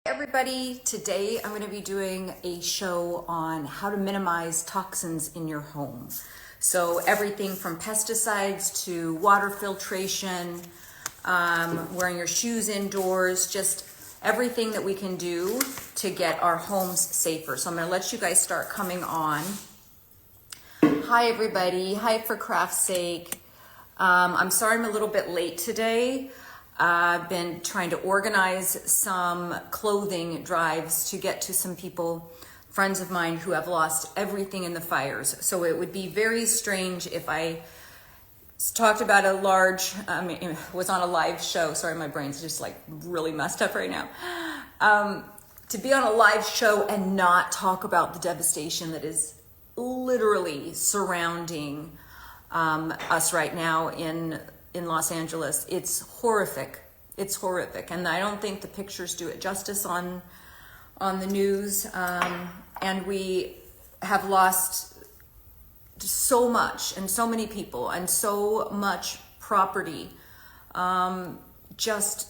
Everybody, today I'm going to be doing a show on how to minimize toxins in your home. So everything from pesticides to water filtration, wearing your shoes indoors, just everything that we can do to get our homes safer. So I'm going to let you guys start coming on. Hi everybody, hi for craft's sake. I'm sorry I'm a little bit late today. I've been trying to organize some clothing drives to get to some people, friends of mine who have lost everything in the fires. So it would be very strange if I talked about was on a live show. Sorry, my brain's just like really messed up right now. To be on a live show and not talk about the devastation that is literally surrounding us right now in Los Angeles. It's horrific. It's horrific. And I don't think the pictures do it justice on the news. And we have lost so much and so many people and so much property. Just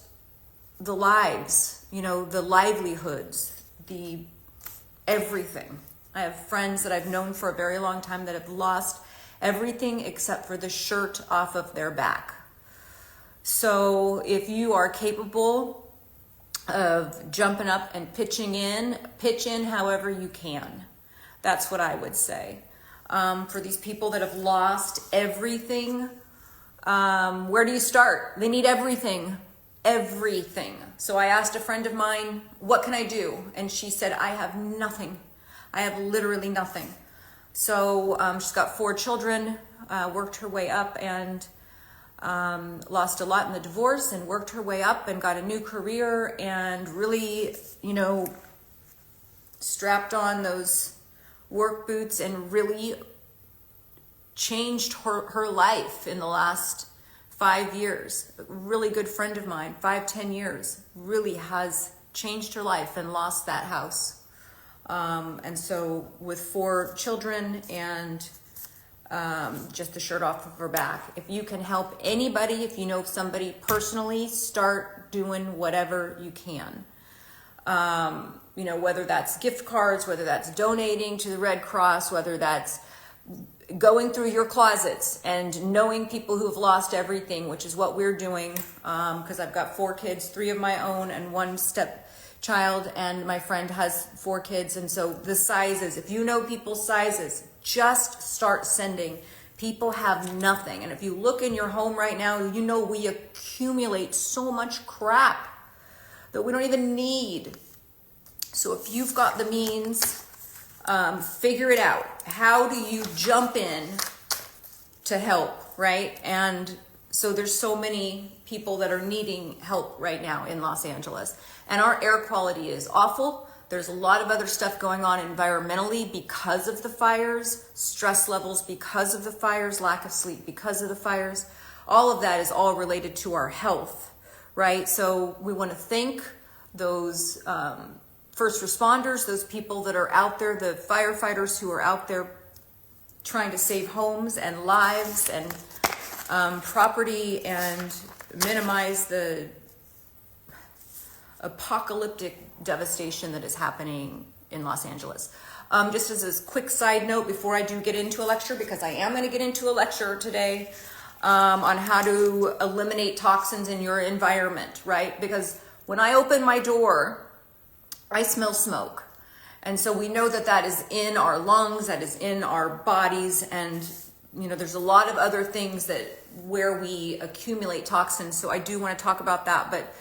the lives, the livelihoods, the everything. I have friends that I've known for a very long time that have lost everything except for the shirt off of their back. So if you are capable of jumping up and pitch in however you can. That's what I would say. For these people that have lost everything, where do you start? They need everything. So I asked a friend of mine, what can I do? And she said, I have nothing. I have literally nothing. So she's got 4 children, worked her way up and lost a lot in the divorce and worked her way up and got a new career and really, strapped on those work boots and really changed her life in the last 5 years. A really good friend of mine, 5-10 years, really has changed her life and lost that house. And so with 4 children and just the shirt off of her back, if you can help anybody, if you know somebody personally, start doing whatever you can. Whether that's gift cards, whether that's donating to the Red Cross, whether that's going through your closets and knowing people who've lost everything, which is what we're doing, because I've got 4 kids, 3 of my own and 1 stepchild, and my friend has 4 kids. And so the sizes, if you know people's sizes, just start sending. People have nothing. And if you look in your home right now, we accumulate so much crap that we don't even need. So if you've got the means, figure it out. How do you jump in to help, right? And so there's so many people that are needing help right now in Los Angeles. And our air quality is awful. There's a lot of other stuff going on environmentally because of the fires, stress levels because of the fires, lack of sleep because of the fires. All of that is all related to our health, right? So we want to thank those first responders, those people that are out there, the firefighters who are out there trying to save homes and lives and property and minimize the apocalyptic devastation that is happening in Los Angeles. Just as a quick side note before I do get into a lecture, because I am going to get into a lecture today on how to eliminate toxins in your environment, right? Because when I open my door, I smell smoke. And so we know that that is in our lungs, that is in our bodies, and there's a lot of other things where we accumulate toxins. So I do want to talk about that, but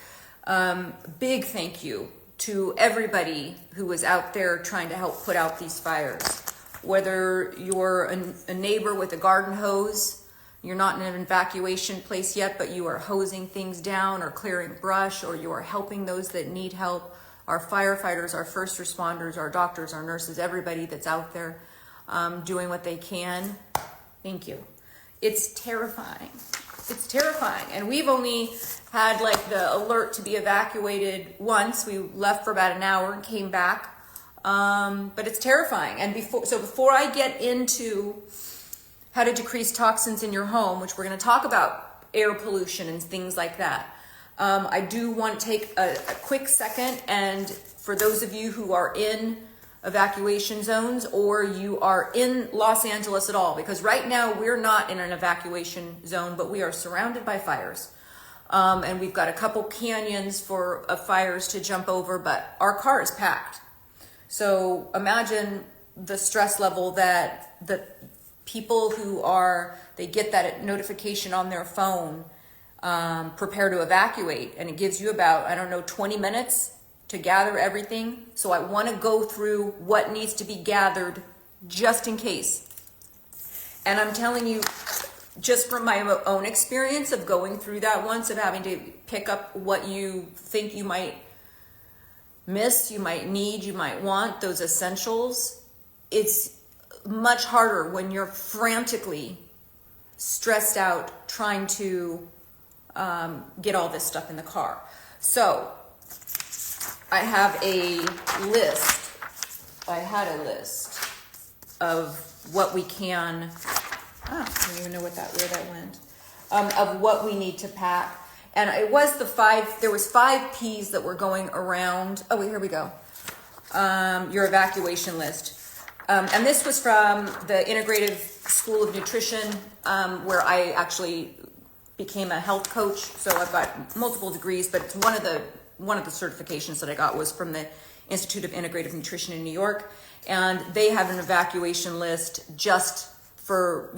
big thank you to everybody who was out there trying to help put out these fires. Whether you're a neighbor with a garden hose, you're not in an evacuation place yet, but you are hosing things down or clearing brush, or you are helping those that need help. Our firefighters, our first responders, our doctors, our nurses, everybody that's out there doing what they can. Thank you. It's terrifying. It's terrifying. And we've only had the alert to be evacuated once. We left for about an hour and came back. But it's terrifying. And before I get into how to decrease toxins in your home, which we're going to talk about air pollution and things like that, I do want to take a quick second, and for those of you who are in evacuation zones or you are in Los Angeles at all, because right now we're not in an evacuation zone, but we are surrounded by fires. And we've got a couple canyons of fires to jump over, but our car is packed. So imagine the stress level that the people they get that notification on their phone, prepare to evacuate, and it gives you about, 20 minutes to gather everything. So I want to go through what needs to be gathered just in case. And I'm telling you, just from my own experience of going through that once, of having to pick up what you think you might miss, you might need, you might want, those essentials, it's much harder when you're frantically stressed out trying to get all this stuff in the car. So I have a list. I had a list of what we can. I don't even know where that went. Of what we need to pack, and it was there was 5 P's that were going around. Oh wait, here we go. Your evacuation list, and this was from the Integrative School of Nutrition, where I actually became a health coach. So I've got multiple degrees, but it's one of the certifications that I got was from the Institute of Integrative Nutrition in New York, and they have an evacuation list just for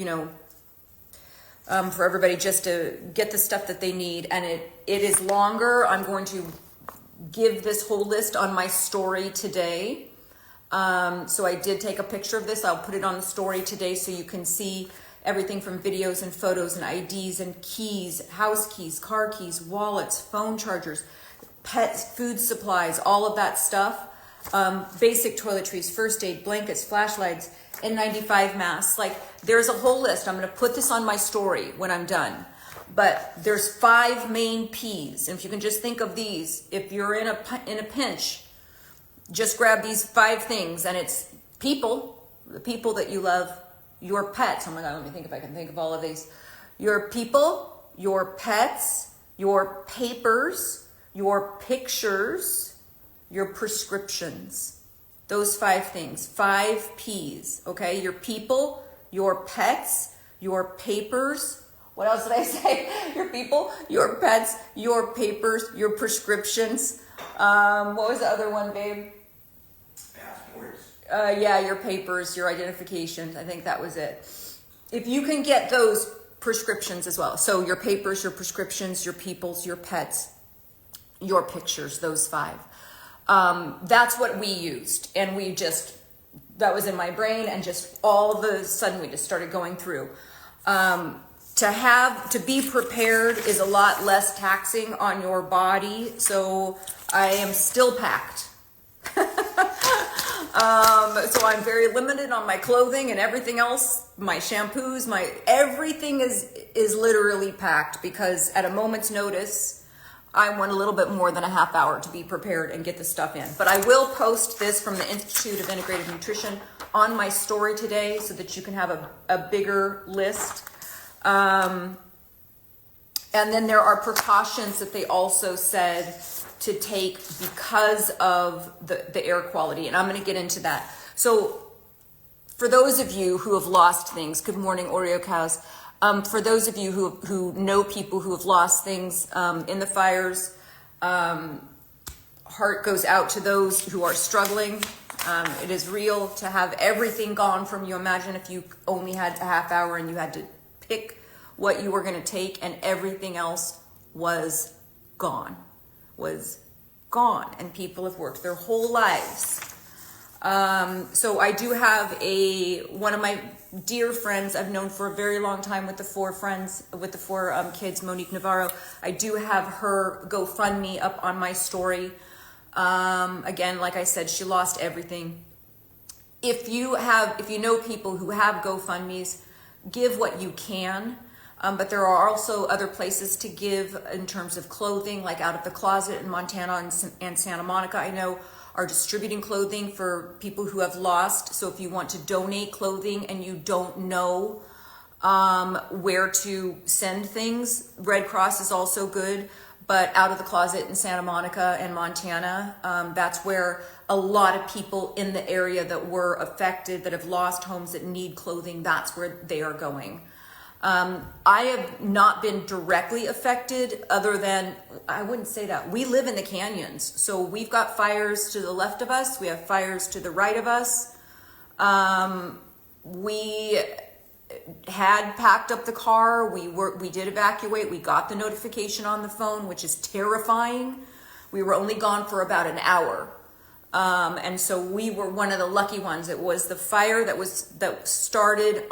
for everybody, just to get the stuff that they need. And it is longer. I'm going to give this whole list on my story today. So I did take a picture of this. I'll put it on the story today so you can see everything from videos and photos and IDs and keys, house keys, car keys, wallets, phone chargers, pets, food supplies, all of that stuff. Basic toiletries, first aid, blankets, flashlights, N95 masks. Like, there's a whole list. I'm going to put this on my story when I'm done. But there's 5 main P's. And if you can just think of these, if you're in a pinch, just grab these 5 things. And it's people, the people that you love, your pets. Oh my God, let me think if I can think of all of these. Your people, your pets, your papers, your pictures, your prescriptions. Those 5 things, 5 P's, okay? Your people, your pets, your papers. What else did I say? Your people, your pets, your papers, your prescriptions. What was the other one, babe? Passports. Yeah, your papers, your identifications. I think that was it. If you can get those prescriptions as well. So your papers, your prescriptions, your peoples, your pets, your pictures, those 5. That's what we used, and that was in my brain, and just all of a sudden we just started going through. To be prepared is a lot less taxing on your body, so I am still packed. So I'm very limited on my clothing and everything else, my shampoos, everything is literally packed, because at a moment's notice, I want a little bit more than a half hour to be prepared and get the stuff in. But I will post this from the Institute of Integrative Nutrition on my story today so that you can have a bigger list. And then there are precautions that they also said to take because of the air quality. And I'm going to get into that. So for those of you who have lost things, good morning, Oreo cows. For those of you who know people who have lost things in the fires, heart goes out to those who are struggling. It is real to have everything gone from you. Imagine if you only had a half hour and you had to pick what you were going to take, and everything else was gone. And people have worked their whole lives. So I do have one of my dear friends I've known for a very long time with the 4 kids, Monique Navarro. I do have her GoFundMe up on my story. Again, like I said, she lost everything. If you know people who have GoFundMes, give what you can. But there are also other places to give in terms of clothing, like Out of the Closet in Montana and Santa Monica, I know, are distributing clothing for people who have lost. So if you want to donate clothing and you don't know where to send things, Red Cross is also good. but out of the closet in Santa Monica and Montana. That's where a lot of people in the area that were affected, that have lost homes, that need clothing, that's where they are going. I have not been directly affected, other than, I wouldn't say that. We live in the canyons, so we've got fires to the left of us, we have fires to the right of us. We had packed up the car, we did evacuate, we got the notification on the phone, which is terrifying. We were only gone for about an hour. And so we were one of the lucky ones. It was the fire that started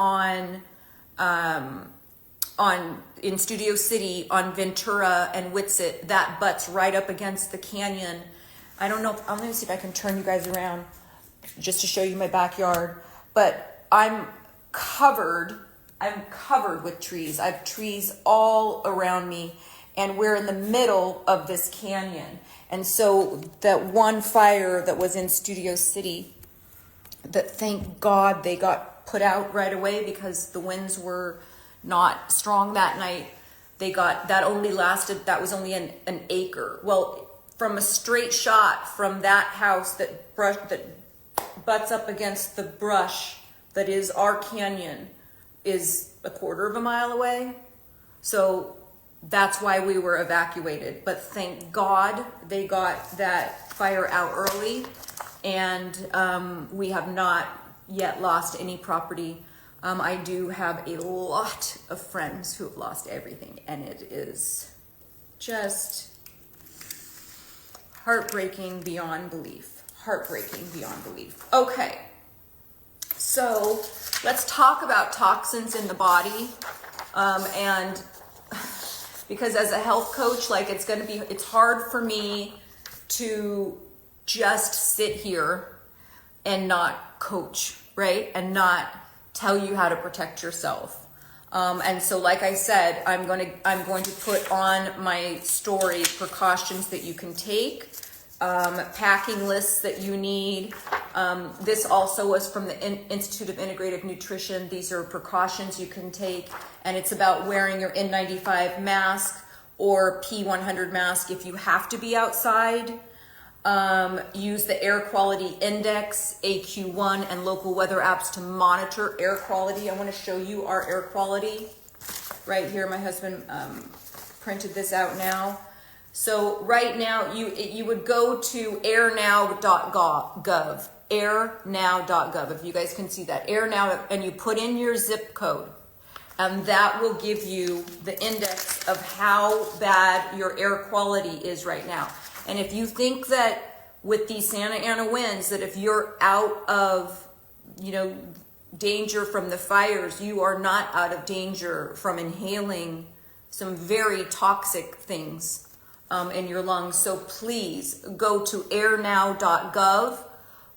in Studio City on Ventura and Witsit, that butts right up against the canyon. I don't know, I'm gonna see if I can turn you guys around just to show you my backyard, but I'm covered with trees. I have trees all around me, and we're in the middle of this canyon. And so that one fire that was in Studio City, that thank God they got put out right away because the winds were not strong that night. That was only an acre. Well, from a straight shot from that house that butts up against the brush that is our canyon is a quarter of a mile away. So that's why we were evacuated. But thank God they got that fire out early, and we have not yet lost any property. I do have a lot of friends who have lost everything, and it is just heartbreaking beyond belief. Heartbreaking beyond belief. Okay, so let's talk about toxins in the body. And because as a health coach, like it's hard for me to just sit here and not coach, right? And not tell you how to protect yourself. And so, like I said, I'm going to put on my story precautions that you can take, packing lists that you need. This also was from the Institute of Integrative Nutrition. These are precautions you can take, and it's about wearing your N95 mask or P100 mask if you have to be outside. Use the air quality index, AQ1, and local weather apps to monitor air quality. I want to show you our air quality right here. My husband printed this out now. So right now you would go to airnow.gov, airnow.gov, if you guys can see that, airnow, and you put in your zip code, and that will give you the index of how bad your air quality is right now. And if you think that with these Santa Ana winds, that if you're out of, danger from the fires, you are not out of danger from inhaling some very toxic things in your lungs. So please go to airnow.gov,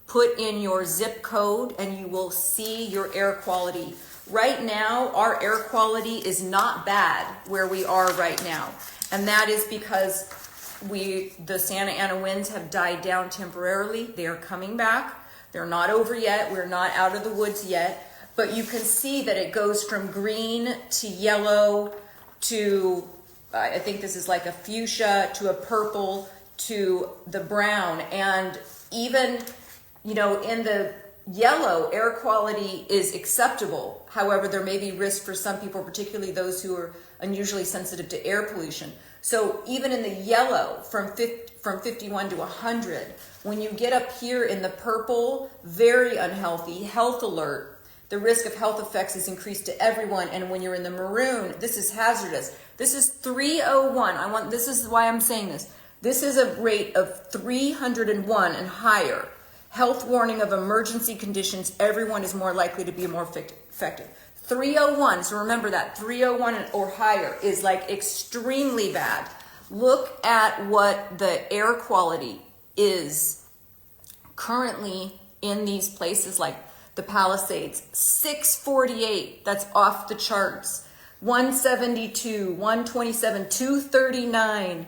put in your zip code, and you will see your air quality. Right now, our air quality is not bad where we are right now. And that is because the Santa Ana winds have died down temporarily. They are coming back. They're not over yet. We're not out of the woods yet. But you can see that it goes from green to yellow to, I think this is like a fuchsia, to a purple, to the brown. And even, in the yellow, air quality is acceptable. However, there may be risk for some people, particularly those who are unusually sensitive to air pollution. So even in the yellow, from 51 to 100, when you get up here in the purple, very unhealthy, health alert, the risk of health effects is increased to everyone. And when you're in the maroon, this is hazardous. This is 301. This is why I'm saying this. This is a rate of 301 and higher. Health warning of emergency conditions. Everyone is more likely to be more affected. 301, so remember that 301 or higher is like extremely bad. Look at what the air quality is currently in these places like the Palisades. 648, that's off the charts. 172, 127, 239,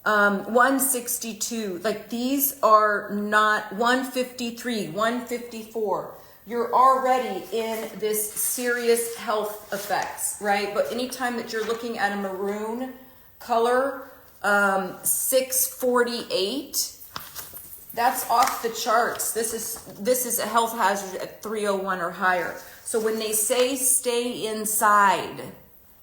162, like these are not, 153, 154. You're already in this serious health effects, right? But anytime that you're looking at a maroon color, 648. That's off the charts. This is a health hazard at 301 or higher. So when they say stay inside,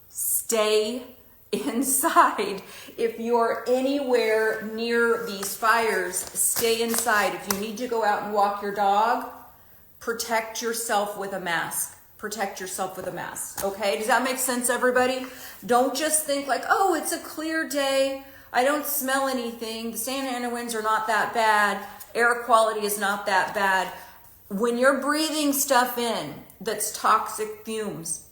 stay inside. If you're anywhere near these fires, stay inside. If you need to go out and walk your dog, protect yourself with a mask. Protect yourself with a mask. Okay? Does that make sense, everybody? Don't just think like, oh, it's a clear day. I don't smell anything. The Santa Ana winds are not that bad. Air quality is not that bad. When you're breathing stuff in that's toxic fumes,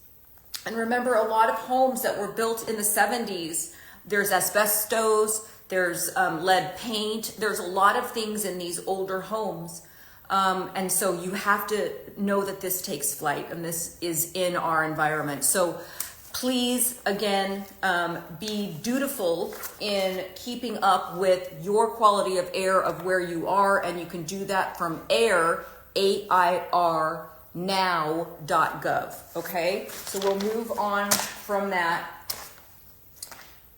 and remember, a lot of homes that were built in the 70s, there's asbestos, there's lead paint, there's a lot of things in these older homes. And so you have to know that this takes flight and this is in our environment. So please, again, be dutiful in keeping up with your quality of air of where you are, and you can do that from air, AIR, now.gov. Okay, so we'll move on from that.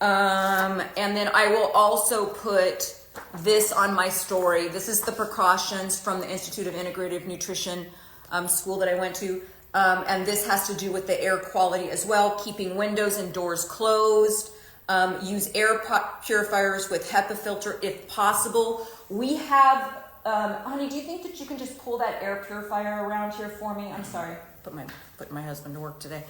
And then I will also put this on my story. This is the precautions from the Institute of Integrative Nutrition school that I went to. And this has to do with the air quality as well, keeping windows and doors closed. Use air purifiers with HEPA filter if possible. We have, honey, do you think that you can just pull that air purifier around here for me? I'm sorry, putting my husband to work today.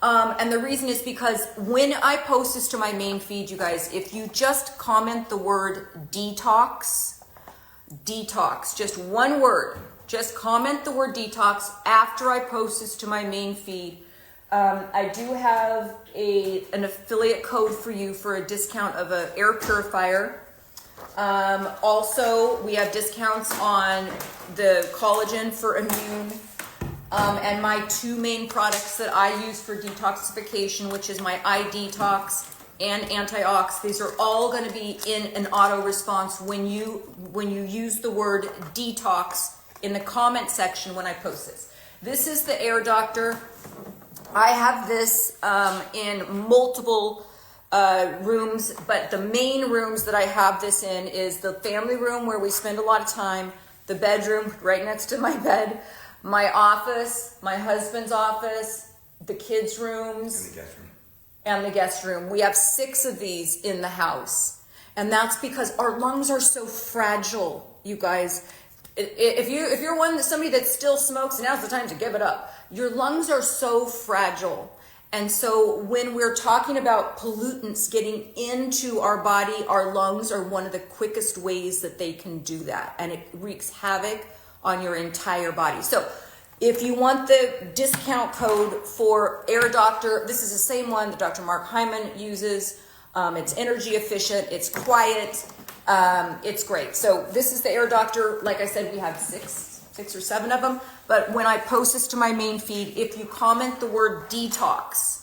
And the reason is because when I post this to my main feed, you guys, if you just comment the word detox, just one word, just comment the word detox after I post this to my main feed. I do have an affiliate code for you for a discount of an air purifier. Also, we have discounts on the collagen for immune. And my two main products that I use for detoxification, which is my iDetox and Antiox. These are all going to be in an auto response when you use the word detox in the comment section when I post this. This is the Air Doctor. I have this in multiple rooms, but the main rooms that I have this in is the family room where we spend a lot of time, the bedroom right next to my bed, my office, my husband's office, the kids' rooms, and the guest room. We have 6 of these in the house. And that's because our lungs are so fragile, you guys. If you're somebody that still smokes, now's the time to give it up. Your lungs are so fragile. And so when we're talking about pollutants getting into our body, our lungs are one of the quickest ways that they can do that. And it wreaks havoc on your entire body. So if you want the discount code for Air Doctor, this is the same one that Dr. Mark Hyman uses. It's energy efficient, it's quiet, it's great. So this is the Air Doctor. Like I said, we have six or seven of them. But when I post this to my main feed, if you comment the word detox,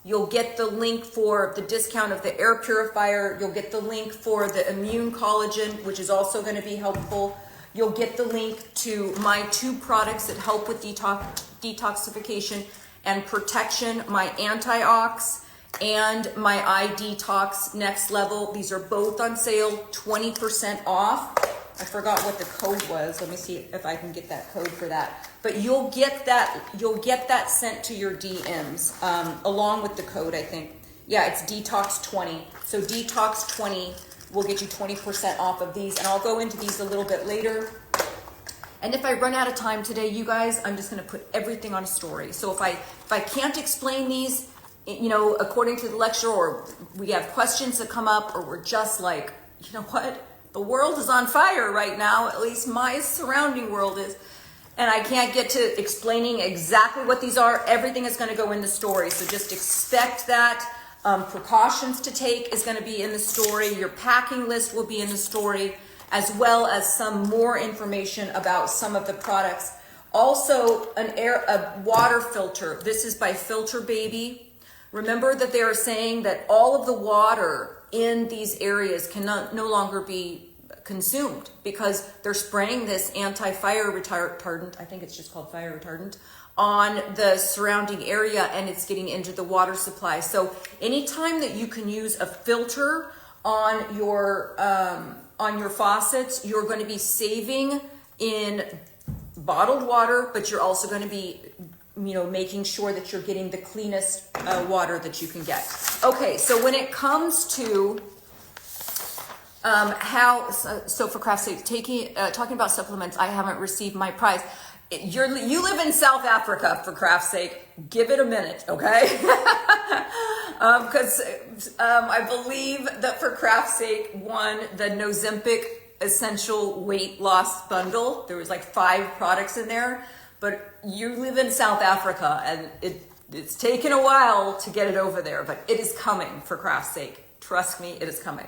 you'll get the link for the discount of the air purifier. You'll get the link for the immune collagen, which is also going to be helpful. You'll get the link to my 2 products that help with detoxification and protection, my Antiox and my iDetox Next Level. These are both on sale, 20% off. I forgot what the code was. Let me see if I can get that code for that. But you'll get that sent to your DMs along with the code, I think. Yeah, it's Detox20. So Detox20 will get you 20% off of these, and I'll go into these a little bit later. And if I run out of time today, you guys, I'm just going to put everything on a story. So if I can't explain these, according to the lecture, or we have questions that come up, or we're just like, you know what? The world is on fire right now, at least my surrounding world is, and I can't get to explaining exactly what these are. Everything is going to go in the story, so just expect that. Precautions to take is going to be in the story. Your packing list will be in the story, as well as some more information about some of the products. Also, a water filter. This is by Filter Baby. Remember that they are saying that all of the water in these areas cannot no longer be consumed, because they're spraying this anti-fire retardant, I think it's just called fire retardant, on the surrounding area, and it's getting into the water supply. So anytime that you can use a filter on your faucets, you're going to be saving in bottled water, but you're also going to be, making sure that you're getting the cleanest water that you can get. Okay, so when it comes to so for craft's sake, talking about supplements, I haven't received my prize. You live in South Africa, for craft's sake. Give it a minute, okay? Because I believe that for craft's sake won the Nozempic Essential Weight Loss Bundle. There was like 5 products in there, but you live in South Africa, and it's taken a while to get it over there, but it is coming, for craft's sake. Trust me, it is coming.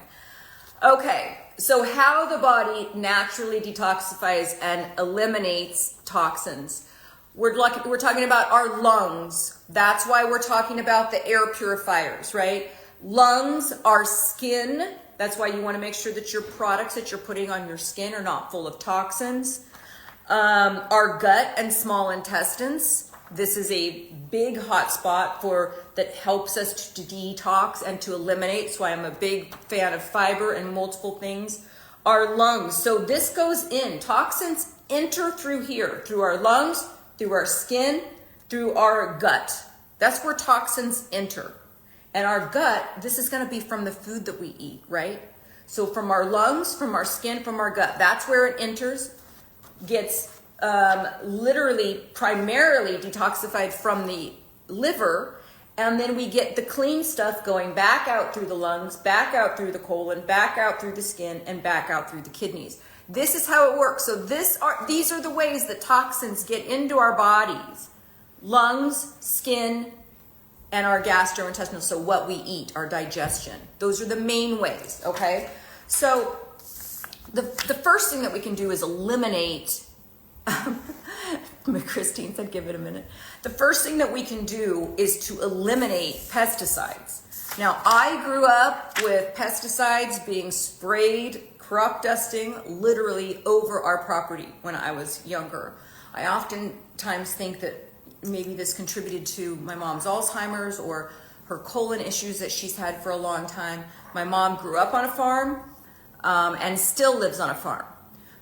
Okay, so how the body naturally detoxifies and eliminates toxins. We're talking about our lungs. That's why we're talking about the air purifiers, right? Lungs, our skin. That's why you want to make sure that your products that you're putting on your skin are not full of toxins. Our gut and small intestines. This is a big hot spot that helps us to detox and to eliminate. So I'm a big fan of fiber and multiple things. Our lungs. So this goes in. Toxins enter through here, through our lungs, through our skin, through our gut. That's where toxins enter. And our gut, this is going to be from the food that we eat, right? So from our lungs, from our skin, from our gut, that's where it enters, gets literally primarily detoxified from the liver, and then we get the clean stuff going back out through the lungs, back out through the colon, back out through the skin, and back out through the kidneys. This is how it works. So these are the ways that toxins get into our bodies: lungs, skin, and our gastrointestinal. So what we eat, our digestion. Those are the main ways, okay? So the first thing that we can do is eliminate Christine said, give it a minute. The first thing that we can do is to eliminate pesticides. Now, I grew up with pesticides being sprayed, crop dusting, literally over our property when I was younger. I oftentimes think that maybe this contributed to my mom's Alzheimer's or her colon issues that she's had for a long time. My mom grew up on a farm and still lives on a farm.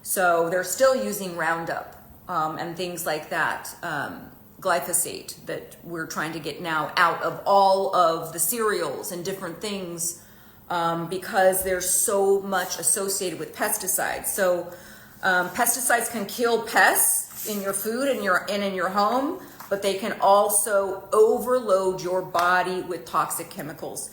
So they're still using Roundup and things like that, glyphosate that we're trying to get now out of all of the cereals and different things because there's so much associated with pesticides. So pesticides can kill pests in your food and in your home, but they can also overload your body with toxic chemicals.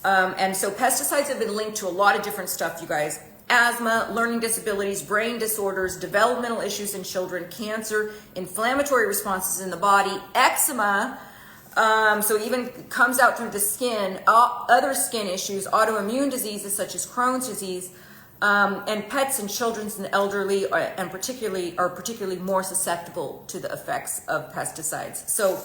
And so pesticides have been linked to a lot of different stuff, you guys. Asthma, learning disabilities, brain disorders, developmental issues in children, cancer, inflammatory responses in the body, eczema, so it even comes out through the skin, other skin issues, autoimmune diseases such as Crohn's disease, and pets and children and elderly are particularly more susceptible to the effects of pesticides. So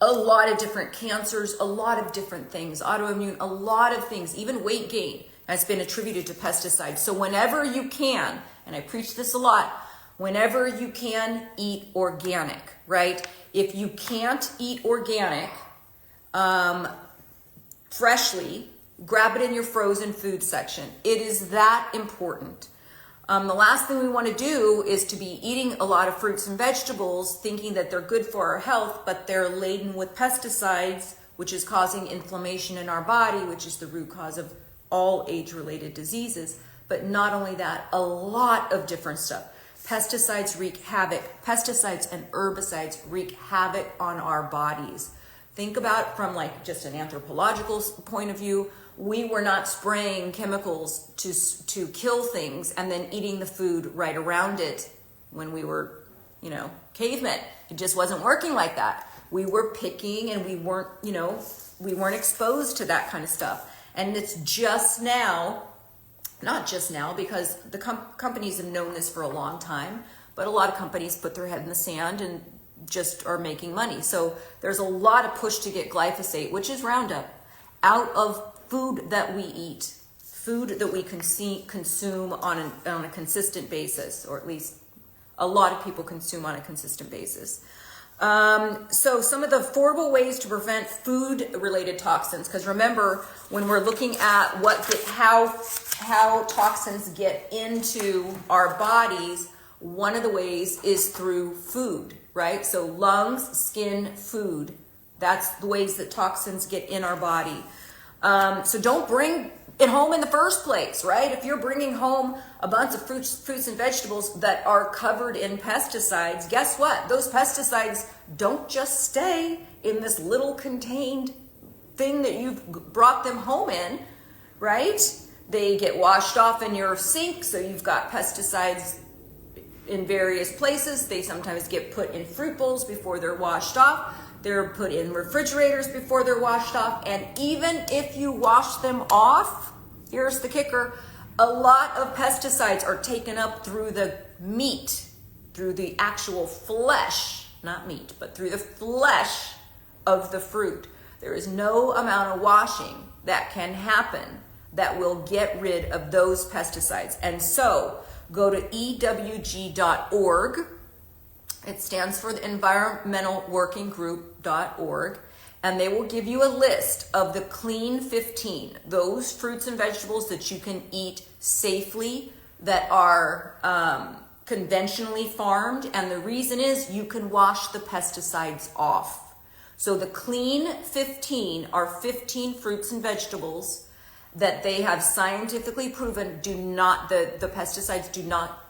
a lot of different cancers, a lot of different things, autoimmune, a lot of things, even weight gain has been attributed to pesticides. So whenever you can, and I preach this a lot, whenever you can, eat organic, right? If you can't eat organic freshly, grab it in your frozen food section. It is that important. The last thing we want to do is to be eating a lot of fruits and vegetables thinking that they're good for our health, but they're laden with pesticides, which is causing inflammation in our body, which is the root cause of all age-related diseases. But not only that, a lot of different stuff. Pesticides wreak havoc. Pesticides and herbicides wreak havoc on our bodies. Think about it from like just an anthropological point of view. We were not spraying chemicals to kill things and then eating the food right around it when we were, cavemen. It just wasn't working like that. We were picking and we weren't exposed to that kind of stuff. And it's just now, not just now, because the companies have known this for a long time, but a lot of companies put their head in the sand and just are making money. So there's a lot of push to get glyphosate, which is Roundup, out of food that we eat. food that we consume on a consistent basis, or at least a lot of people consume on a consistent basis. So some of the affordable ways to prevent food-related toxins, because remember, when we're looking at how toxins get into our bodies, one of the ways is through food, right? So lungs, skin, food. That's the ways that toxins get in our body. So don't bring it home in the first place, right? If you're bringing home a bunch of fruits and vegetables that are covered in pesticides, guess what? Those pesticides don't just stay in this little contained thing that you've brought them home in, right? They get washed off in your sink, so you've got pesticides in various places. They sometimes get put in fruit bowls before they're washed off. They're put in refrigerators before they're washed off. And even if you wash them off, here's the kicker, a lot of pesticides are taken up through the meat, through the actual flesh, not meat, but through the flesh of the fruit. There is no amount of washing that can happen that will get rid of those pesticides. And so go to ewg.org. It stands for the Environmental Working Group.org, and they will give you a list of the clean 15, those fruits and vegetables that you can eat safely, that are conventionally farmed, and the reason is you can wash the pesticides off. So the clean 15 are 15 fruits and vegetables that they have scientifically proven the pesticides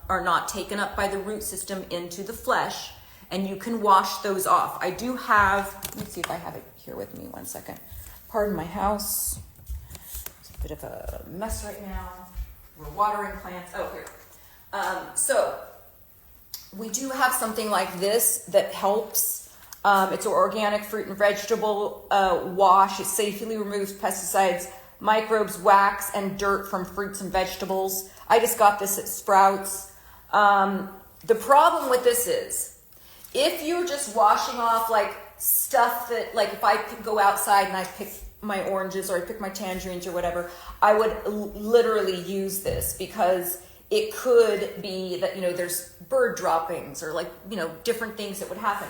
are not taken up by the root system into the flesh, and you can wash those off. I do have, let me see if I have it here with me, one second. Pardon my house. It's a bit of a mess right now. We're watering plants. Oh, here. So we do have something like this that helps. It's an organic fruit and vegetable wash. It safely removes pesticides, microbes, wax, and dirt from fruits and vegetables. I just got this at Sprouts. The problem with this is, if you're just washing off like stuff that, like if I go outside and I pick my oranges or I pick my tangerines or whatever, I would literally use this, because it could be that, there's bird droppings or different things that would happen.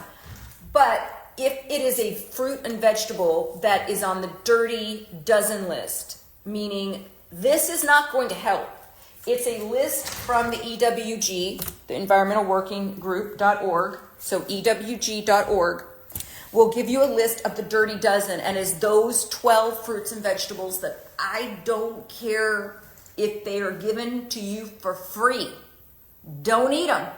But if it is a fruit and vegetable that is on the dirty dozen list, meaning this is not going to help. It's a list from the EWG, the Environmental Working Group.org. So EWG.org will give you a list of the dirty dozen, and is those 12 fruits and vegetables that I don't care if they are given to you for free. Don't eat them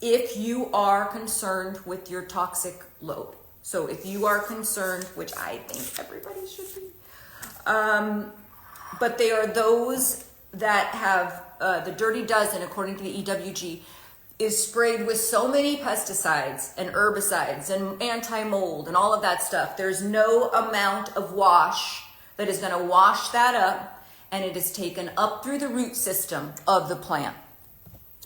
if you are concerned with your toxic load. So if you are concerned, which I think everybody should be, but they are those that have the dirty dozen, according to the EWG, is sprayed with so many pesticides and herbicides and anti-mold and all of that stuff. There's no amount of wash that is going to wash that up, and it is taken up through the root system of the plant.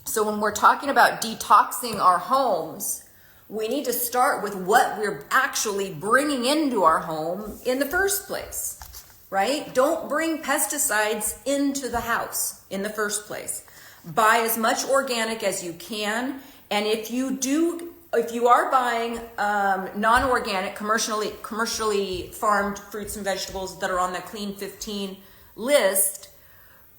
So when we're talking about detoxing our homes, we need to start with what we're actually bringing into our home in the first place, right? Don't bring pesticides into the house in the first place. Buy as much organic as you can. And if you are buying non-organic, commercially farmed fruits and vegetables that are on the Clean 15 list,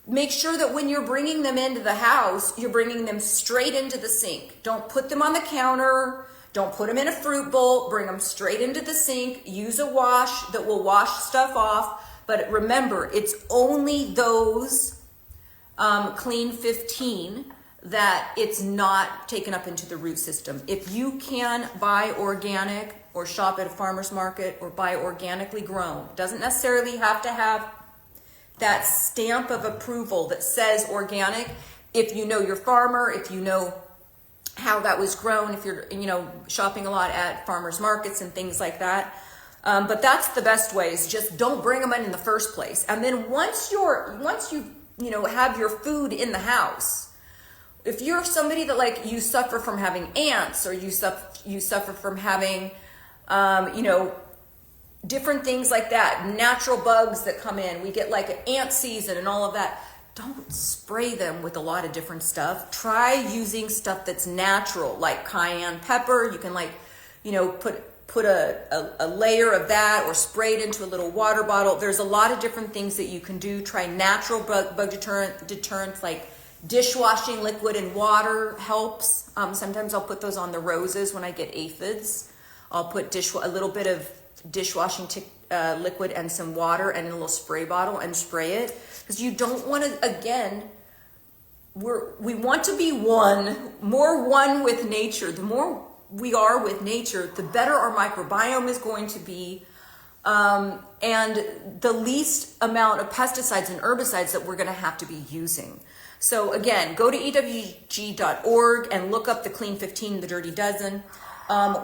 make sure that when you're bringing them into the house, you're bringing them straight into the sink. Don't put them on the counter. Don't put them in a fruit bowl. Bring them straight into the sink. Use a wash that will wash stuff off. But remember, it's only those Clean 15 that it's not taken up into the root system. If you can buy organic or shop at a farmer's market or buy organically grown, doesn't necessarily have to have that stamp of approval that says organic. If you know your farmer, if you know how that was grown, if you're shopping a lot at farmers markets and things like that. But that's the best way, is just don't bring them in the first place. And then once you have your food in the house, if you're somebody that you suffer from having ants, or you suffer from having different things like that, natural bugs that come in. We get like an ant season and all of that. Don't spray them with a lot of different stuff. Try using stuff that's natural, like cayenne pepper. You can put a layer of that or spray it into a little water bottle. There's a lot of different things that you can do. Try natural bug deterrents like dishwashing liquid and water helps. Sometimes I'll put those on the roses when I get aphids. I'll put a little bit of dishwashing liquid and some water and a little spray bottle and spray it, because you don't want to, again, we want to be more one with nature. The more we are with nature, the better our microbiome is going to be, and the least amount of pesticides and herbicides that we're going to have to be using. So again, go to ewg.org and look up the Clean 15, the Dirty Dozen.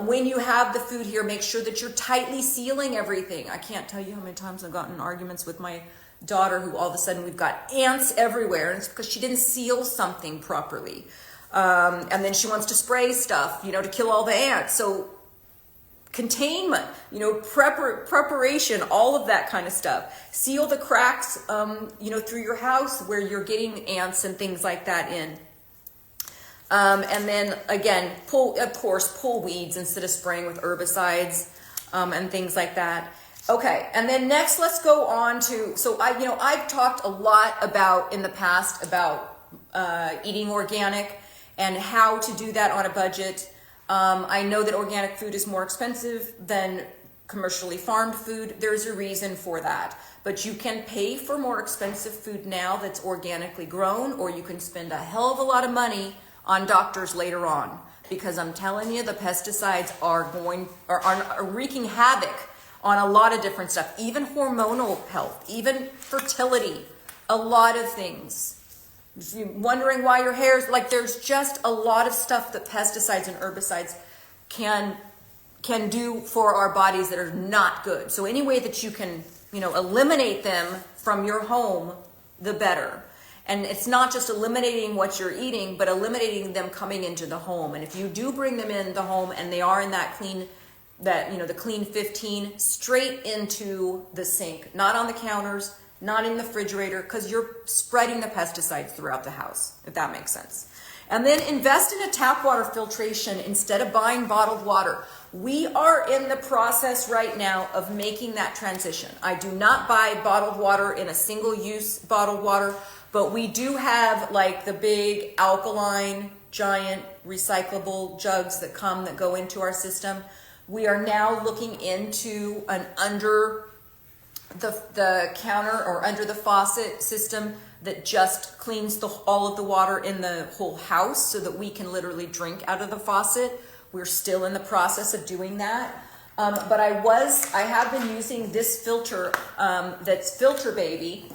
When you have the food here, make sure that you're tightly sealing everything. I can't tell you how many times I've gotten in arguments with my daughter who all of a sudden we've got ants everywhere, and it's because she didn't seal something properly. And then she wants to spray stuff, to kill all the ants. So containment, preparation, all of that kind of stuff. Seal the cracks, through your house where you're getting ants and things like that in. And then again, pull weeds instead of spraying with herbicides, and things like that. Okay, and then next let's go on to, I've talked a lot in the past about eating organic and how to do that on a budget. I know that organic food is more expensive than commercially farmed food. There's a reason for that. But you can pay for more expensive food now that's organically grown, or you can spend a hell of a lot of money on doctors later on. Because I'm telling you, the pesticides are wreaking havoc on a lot of different stuff, even hormonal health, even fertility, a lot of things. If you're wondering why your hair's there's just a lot of stuff that pesticides and herbicides can do for our bodies that are not good. So any way that you can, eliminate them from your home, the better. And it's not just eliminating what you're eating, but eliminating them coming into the home. And if you do bring them in the home and they are in the Clean 15, straight into the sink, not on the counters, not in the refrigerator, because you're spreading the pesticides throughout the house, if that makes sense. And then invest in a tap water filtration instead of buying bottled water. We are in the process right now of making that transition. I do not buy bottled water in a single-use bottled water, but we do have the big alkaline, giant, recyclable jugs that go into our system. We are now looking into an under the counter or under the faucet system that just cleans all of the water in the whole house so that we can literally drink out of the faucet. We're still in the process of doing that. But I have been using this filter that's Filter Baby.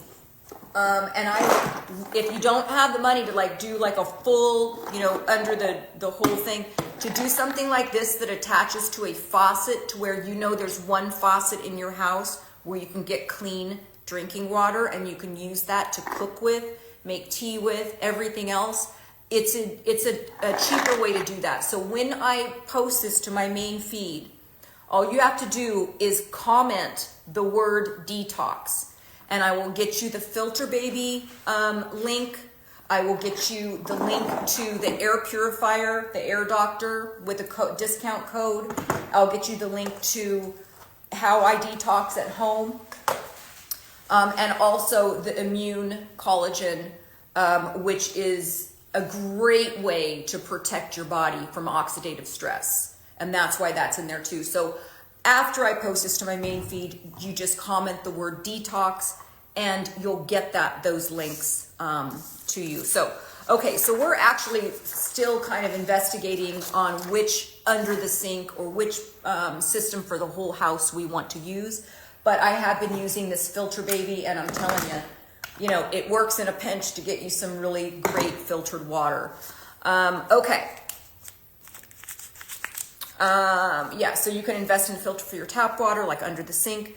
If you don't have the money to do a full, under the whole thing, to do something like this that attaches to a faucet to where there's one faucet in your house where you can get clean drinking water and you can use that to cook with, make tea with, everything else. It's a cheaper way to do that. So when I post this to my main feed, all you have to do is comment the word detox, and I will get you the Filter Baby link. I will get you the link to the air purifier, the Air Doctor with a discount code. I'll get you the link to how I detox at home, and also the Immune Collagen, which is a great way to protect your body from oxidative stress. And that's why that's in there too. So after I post this to my main feed, you just comment the word detox and you'll get those links to you. So, okay, so we're actually still kind of investigating on which under the sink or which system for the whole house we want to use. But I have been using this Filter Baby, and I'm telling you, it works in a pinch to get you some really great filtered water. Okay. So you can invest in a filter for your tap water, like under the sink.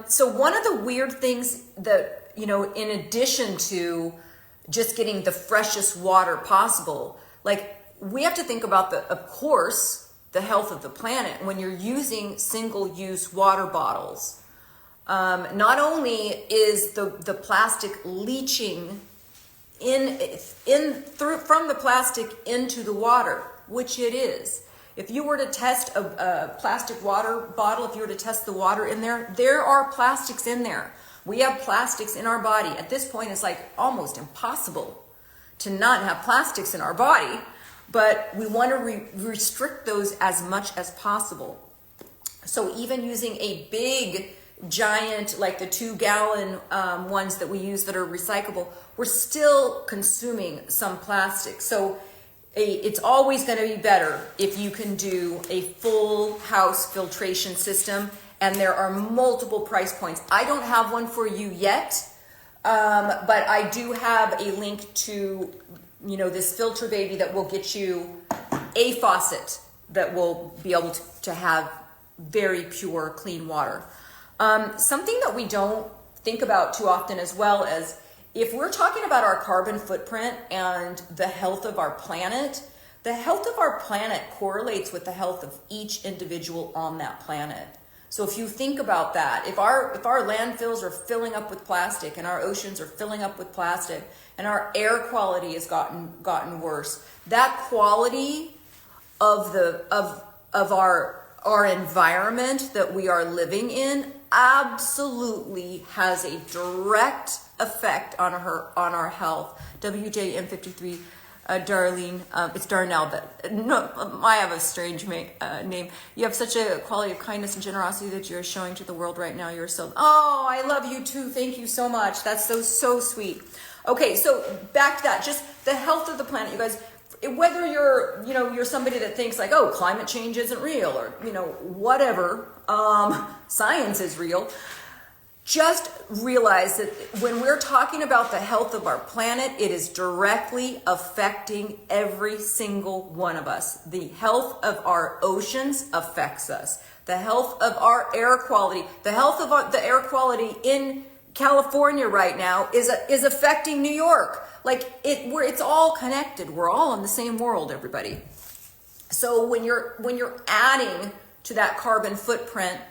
So one of the weird things that, in addition to just getting the freshest water possible, we have to think about of course, the health of the planet when you're using single-use water bottles. Not only is the plastic leaching from the plastic into the water, which it is. If you were to test a plastic water bottle, if you were to test the water in there, there are plastics in there. We have plastics in our body. At this point, it's like almost impossible to not have plastics in our body, but we want to restrict those as much as possible. So even using a big, giant, like the 2-gallon ones that we use that are recyclable, we're still consuming some plastic. So it's always going to be better if you can do a full house filtration system, and there are multiple price points. I don't have one for you yet, but I do have a link to, this filter baby that will get you a faucet that will be able to have very pure, clean water. Something that we don't think about too often as well as if we're talking about our carbon footprint and the health of our planet, the health of our planet correlates with the health of each individual on that planet. So if you think about that, if our landfills are filling up with plastic and our oceans are filling up with plastic and our air quality has gotten worse, that quality of our environment that we are living in absolutely has a direct effect on our health. WJM53, Darlene, it's Darnell, but no, I have a strange name. You have such a quality of kindness and generosity that you're showing to the world right now. You're so, I love you too. Thank you so much. That's so sweet. Okay, so back to that, just the health of the planet, you guys. Whether you're somebody that thinks like, climate change isn't real, or whatever, science is real, just realize that when we're talking about the health of our planet, it is directly affecting every single one of us. The health of our oceans affects us. The health of our air quality, the health of the air quality in California right now is affecting New York. It's all connected. We're all in the same world, everybody. So when you're adding to that carbon footprint,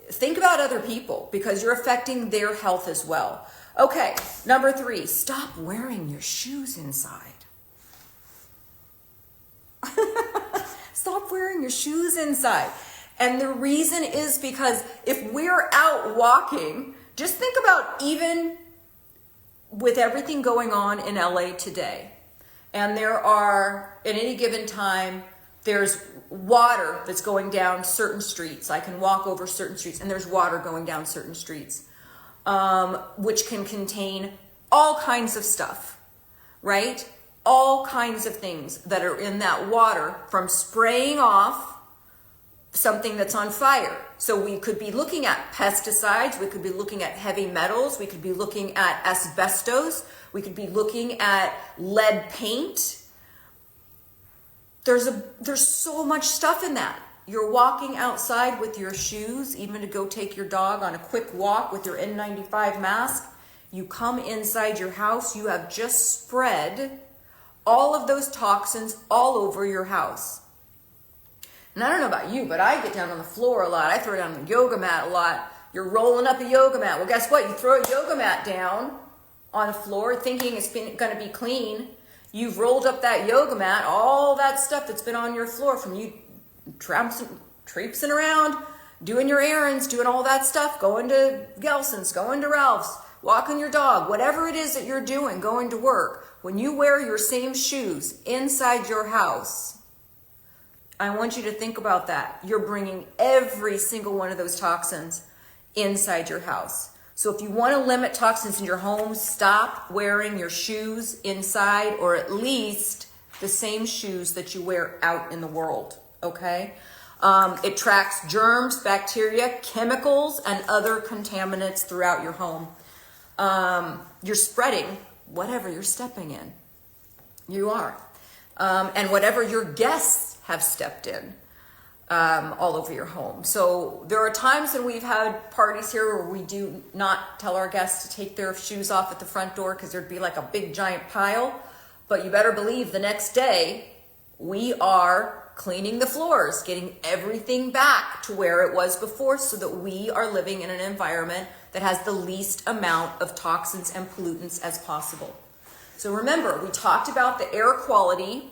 think about other people because you're affecting their health as well. Okay, number 3, stop wearing your shoes inside. Stop wearing your shoes inside. And the reason is because if we're out walking, just think about even with everything going on in LA today, and there are, at any given time, there's water that's going down certain streets. I can walk over certain streets, and there's water going down certain streets, which can contain all kinds of stuff, right? All kinds of things that are in that water from spraying off something that's on fire. So we could be looking at pesticides, we could be looking at heavy metals, we could be looking at asbestos, we could be looking at lead paint. There's so much stuff in that. You're walking outside with your shoes, even to go take your dog on a quick walk with your N95 mask. You come inside your house, you have just spread all of those toxins all over your house. And I don't know about you, but I get down on the floor a lot. I throw down the yoga mat a lot. You're rolling up a yoga mat. Well, guess what? You throw a yoga mat down on the floor thinking it's going to be clean. You've rolled up that yoga mat, all that stuff that's been on your floor from you traipsing around, doing your errands, doing all that stuff, going to Gelson's, going to Ralph's, walking your dog, whatever it is that you're doing, going to work. When you wear your same shoes inside your house, I want you to think about that. You're bringing every single one of those toxins inside your house. So if you want to limit toxins in your home, stop wearing your shoes inside, or at least the same shoes that you wear out in the world, okay? It tracks germs, bacteria, chemicals, and other contaminants throughout your home. You're spreading whatever you're stepping in. You are. And whatever your guests have stepped in all over your home. So there are times when we've had parties here where we do not tell our guests to take their shoes off at the front door because there'd be like a big giant pile. But you better believe the next day we are cleaning the floors, getting everything back to where it was before so that we are living in an environment that has the least amount of toxins and pollutants as possible. So remember, we talked about the air quality,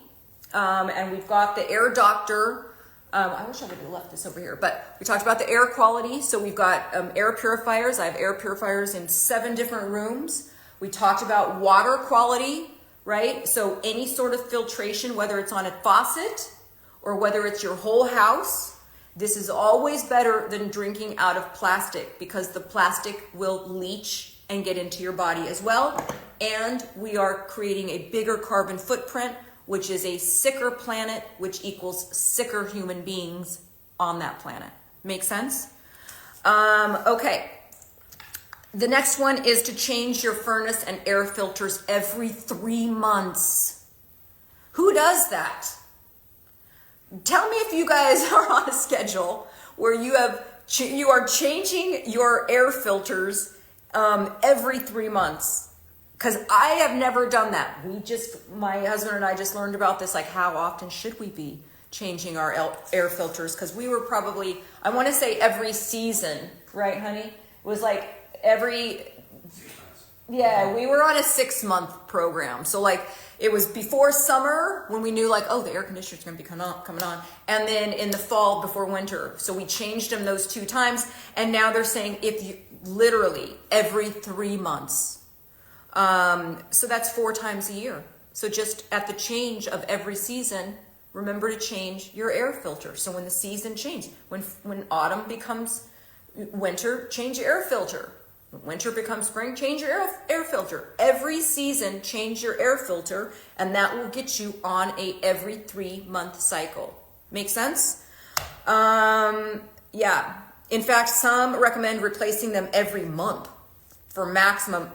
and we've got the air doctor. I wish I would have left this over here, but we talked about the air quality. So we've got air purifiers. I have air purifiers in 7 different rooms. We talked about water quality, right? So any sort of filtration, whether it's on a faucet or whether it's your whole house, this is always better than drinking out of plastic because the plastic will leach and get into your body as well. And we are creating a bigger carbon footprint, which is a sicker planet, which equals sicker human beings on that planet. Make sense? Okay. The next one is to change your furnace and air filters every 3 months. Who does that? Tell me if you guys are on a schedule where you are changing your air filters every 3 months. Because I have never done that. My husband and I just learned about this, like how often should we be changing our air filters? Because we were probably, I want to say every season, right, honey? It was like every, 6 months. yeah, we were on a 6-month program. So like it was before summer when we knew like, oh, the air conditioner's going to be coming on. And then in the fall before winter. So we changed them those 2 times. And now they're saying if you literally every 3 months. So that's 4 times a year. So just at the change of every season, remember to change your air filter. So when the season changes, when autumn becomes winter, change your air filter. When winter becomes spring, change your air filter. Every season, change your air filter, and that will get you on a every 3-month cycle. Make sense? Yeah. In fact, some recommend replacing them every month for maximum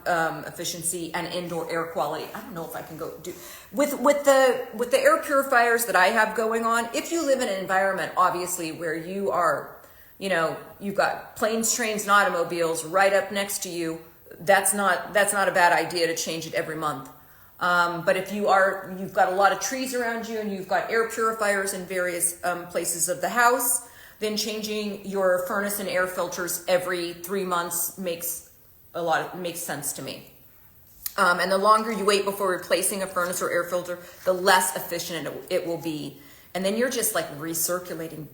efficiency and indoor air quality. I don't know if I can go do with the air purifiers that I have going on. If you live in an environment, obviously, where you are, you've got planes, trains, and automobiles right up next to you, that's not a bad idea to change it every month. But if you've got a lot of trees around you and you've got air purifiers in various places of the house, then changing your furnace and air filters every 3 months makes sense to me. And the longer you wait before replacing a furnace or air filter, the less efficient it will be. And then you're just like recirculating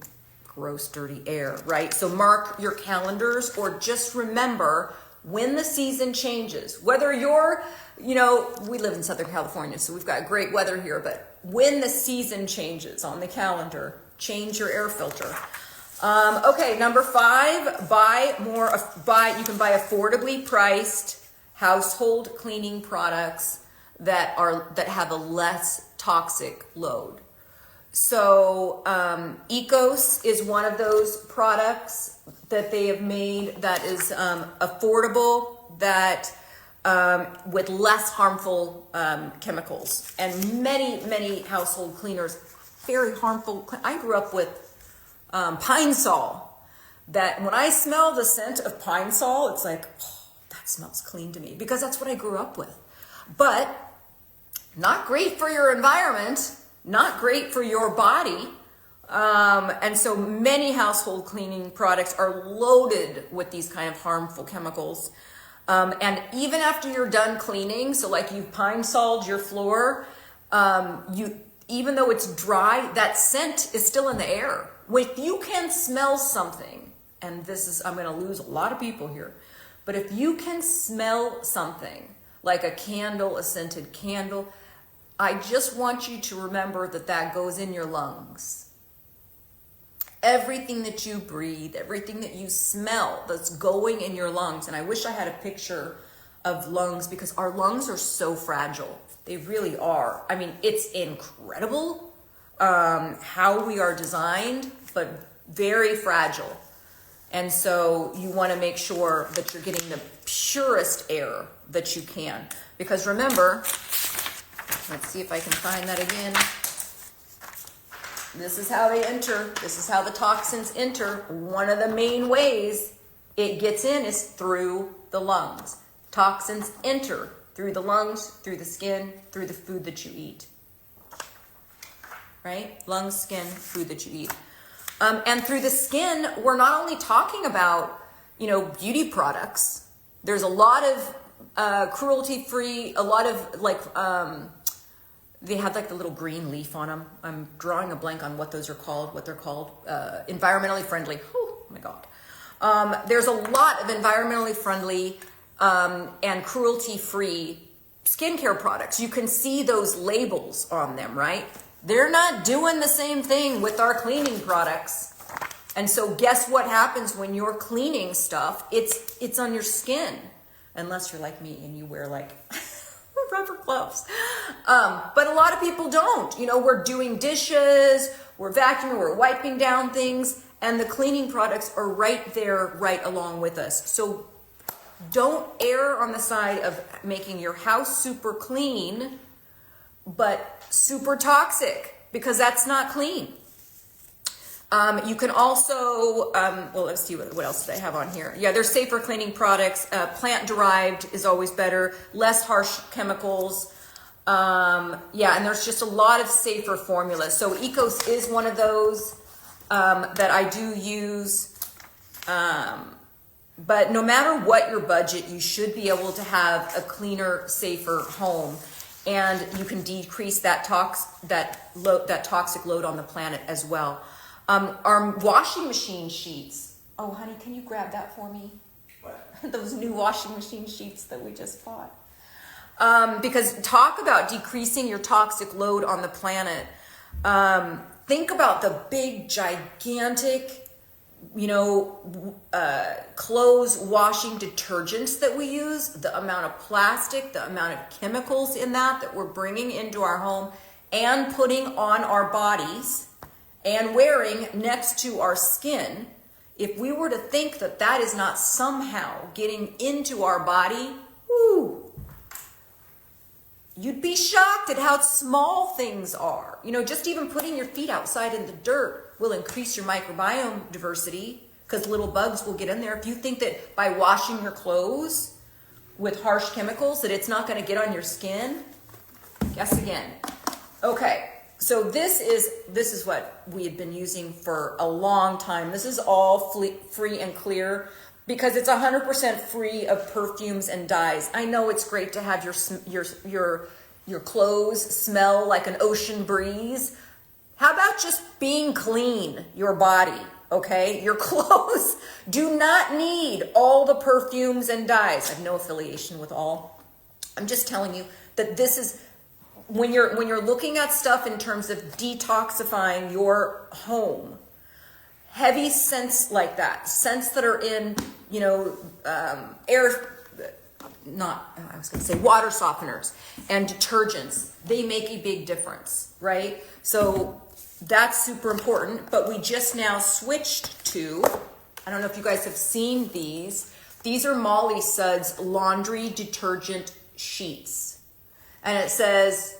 gross, dirty air, right? So mark your calendars or just remember when the season changes, whether you're, we live in Southern California, so we've got great weather here, but when the season changes on the calendar, change your air filter. Okay, number 5, you can buy affordably priced household cleaning products that have a less toxic load. So, Ecos is one of those products that they have made that is affordable, that with less harmful chemicals. And many household cleaners, very harmful. I grew up with Pine Sol, that when I smell the scent of Pine Sol, it's like, oh, that smells clean to me, because that's what I grew up with. But not great for your environment, not great for your body. And so many household cleaning products are loaded with these kind of harmful chemicals. And even after you're done cleaning, so like you've Pine Sol'd your floor, even though it's dry, that scent is still in the air. If you can smell something, and I'm going to lose a lot of people here, but if you can smell something like a candle, a scented candle, I just want you to remember that goes in your lungs. Everything that you breathe, everything that you smell, that's going in your lungs. And I wish I had a picture of lungs, because our lungs are so fragile. They really are. I mean, it's incredible how we are designed, but very fragile. And so you want to make sure that you're getting the purest air that you can. Because remember, let's see if I can find that again. This is how they enter. This is how the toxins enter. One of the main ways it gets in is through the lungs. Toxins enter through the lungs, through the skin, through the food that you eat. right? Lungs, skin, food that you eat. And through the skin, we're not only talking about, beauty products. There's a lot of cruelty-free, a lot of they have like the little green leaf on them. I'm drawing a blank on what they're called. Environmentally friendly. Oh my God. There's a lot of environmentally friendly and cruelty-free skincare products. You can see those labels on them, right? They're not doing the same thing with our cleaning products. And so guess what happens when you're cleaning stuff? It's on your skin. Unless you're like me and you wear like rubber gloves. But a lot of people don't. We're doing dishes, we're vacuuming, we're wiping down things, and the cleaning products are right there, right along with us. So don't err on the side of making your house super clean, but super toxic, because that's not clean. You can also, let's see what else did I have on here. Yeah, there's safer cleaning products. Plant-derived is always better, less harsh chemicals. And there's just a lot of safer formulas. So Ecos is one of those that I do use. But no matter what your budget, you should be able to have a cleaner, safer home. And you can decrease that toxic load on the planet as well. Our washing machine sheets. Oh, honey, can you grab that for me? What? Those new washing machine sheets that we just bought. Because talk about decreasing your toxic load on the planet. Think about the big, gigantic, clothes washing detergents that we use, the amount of plastic, the amount of chemicals in that we're bringing into our home and putting on our bodies and wearing next to our skin. If we were to think that is not somehow getting into our body, you'd be shocked at how small things are. Just even putting your feet outside in the dirt will increase your microbiome diversity, because little bugs will get in there. If you think that by washing your clothes with harsh chemicals that it's not going to get on your skin, guess again. Okay. So this is what we had been using for a long time. This is all free and clear because it's 100% free of perfumes and dyes. I know it's great to have your clothes smell like an ocean breeze. How about just being clean, your body, okay? Your clothes do not need all the perfumes and dyes. I have no affiliation with all. I'm just telling you that this is... When you're looking at stuff in terms of detoxifying your home, heavy scents like that, scents that are in, water softeners and detergents, they make a big difference, right? So that's super important. But we just now switched to, I don't know if you guys have seen these. These are Molly Suds laundry detergent sheets. And it says,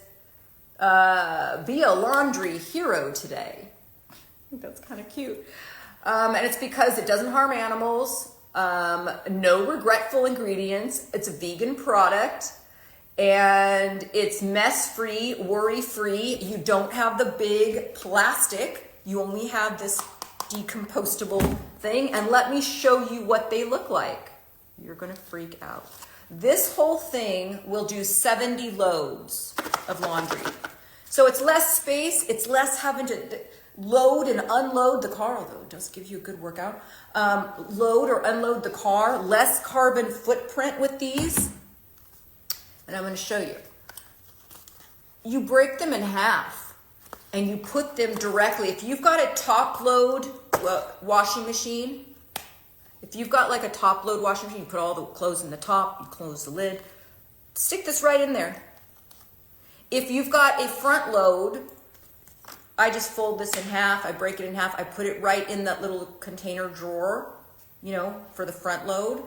be a laundry hero today. I think that's kind of cute. And it's because it doesn't harm animals, no regretful ingredients. It's a vegan product and it's mess-free, worry-free. You don't have the big plastic. You only have this decompostable thing. And let me show you what they look like. You're going to freak out. This whole thing will do 70 loads of laundry. So it's less space, it's less having to load and unload the car, although it does give you a good workout. Load or unload the car, less carbon footprint with these. And I'm going to show you. You break them in half and you put them directly. If you've got a top load washing machine, if you've got like a top load washing machine, you put all the clothes in the top, you close the lid, stick this right in there. If you've got a front load, I just fold this in half, I break it in half, I put it right in that little container drawer, for the front load.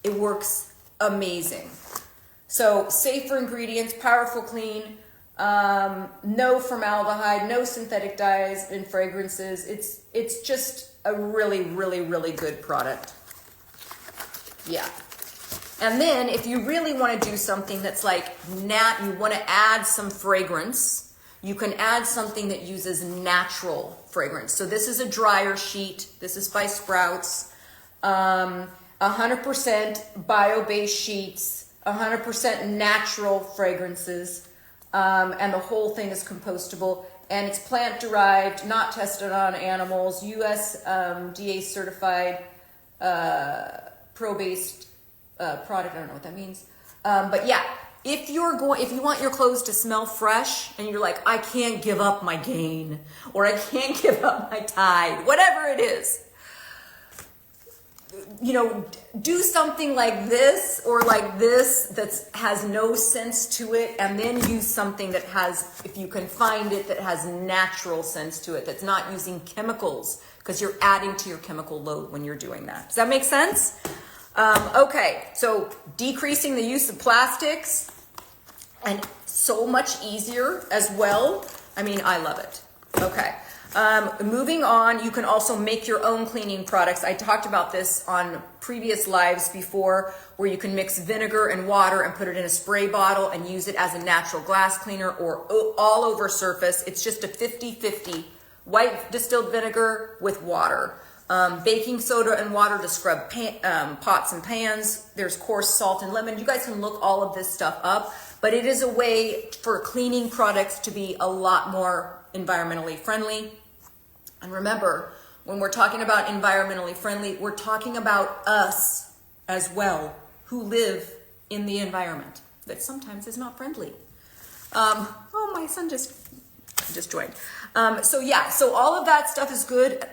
It works amazing. So safer ingredients, powerful clean, no formaldehyde, no synthetic dyes and fragrances. It's just a really, really, really good product. Yeah. And then if you really want to do something that's like you want to add some fragrance, you can add something that uses natural fragrance. So this is a dryer sheet. This is by Sprouts. 100% bio-based sheets, 100% natural fragrances, and the whole thing is compostable. And it's plant-derived, not tested on animals, USDA certified, pro-based product. I don't know what that means. But yeah, if you want your clothes to smell fresh and you're like, I can't give up my gain, or I can't give up my Tide, whatever it is, do something like this or like this that has no sense to it, and then use something that has, if you can find it, that has natural sense to it, that's not using chemicals, because you're adding to your chemical load when you're doing that. Does that make sense? Okay, so decreasing the use of plastics, and so much easier as well. I mean, I love it. Okay. Moving on, you can also make your own cleaning products. I talked about this on previous lives before, where you can mix vinegar and water and put it in a spray bottle and use it as a natural glass cleaner or all over surface. It's just a 50-50, white distilled vinegar with water. Baking soda and water to scrub pots and pans. There's coarse salt and lemon. You guys can look all of this stuff up, but it is a way for cleaning products to be a lot more environmentally friendly. And remember, when we're talking about environmentally friendly, we're talking about us as well, who live in the environment that sometimes is not friendly. Oh, my son just joined. So all of that stuff is good.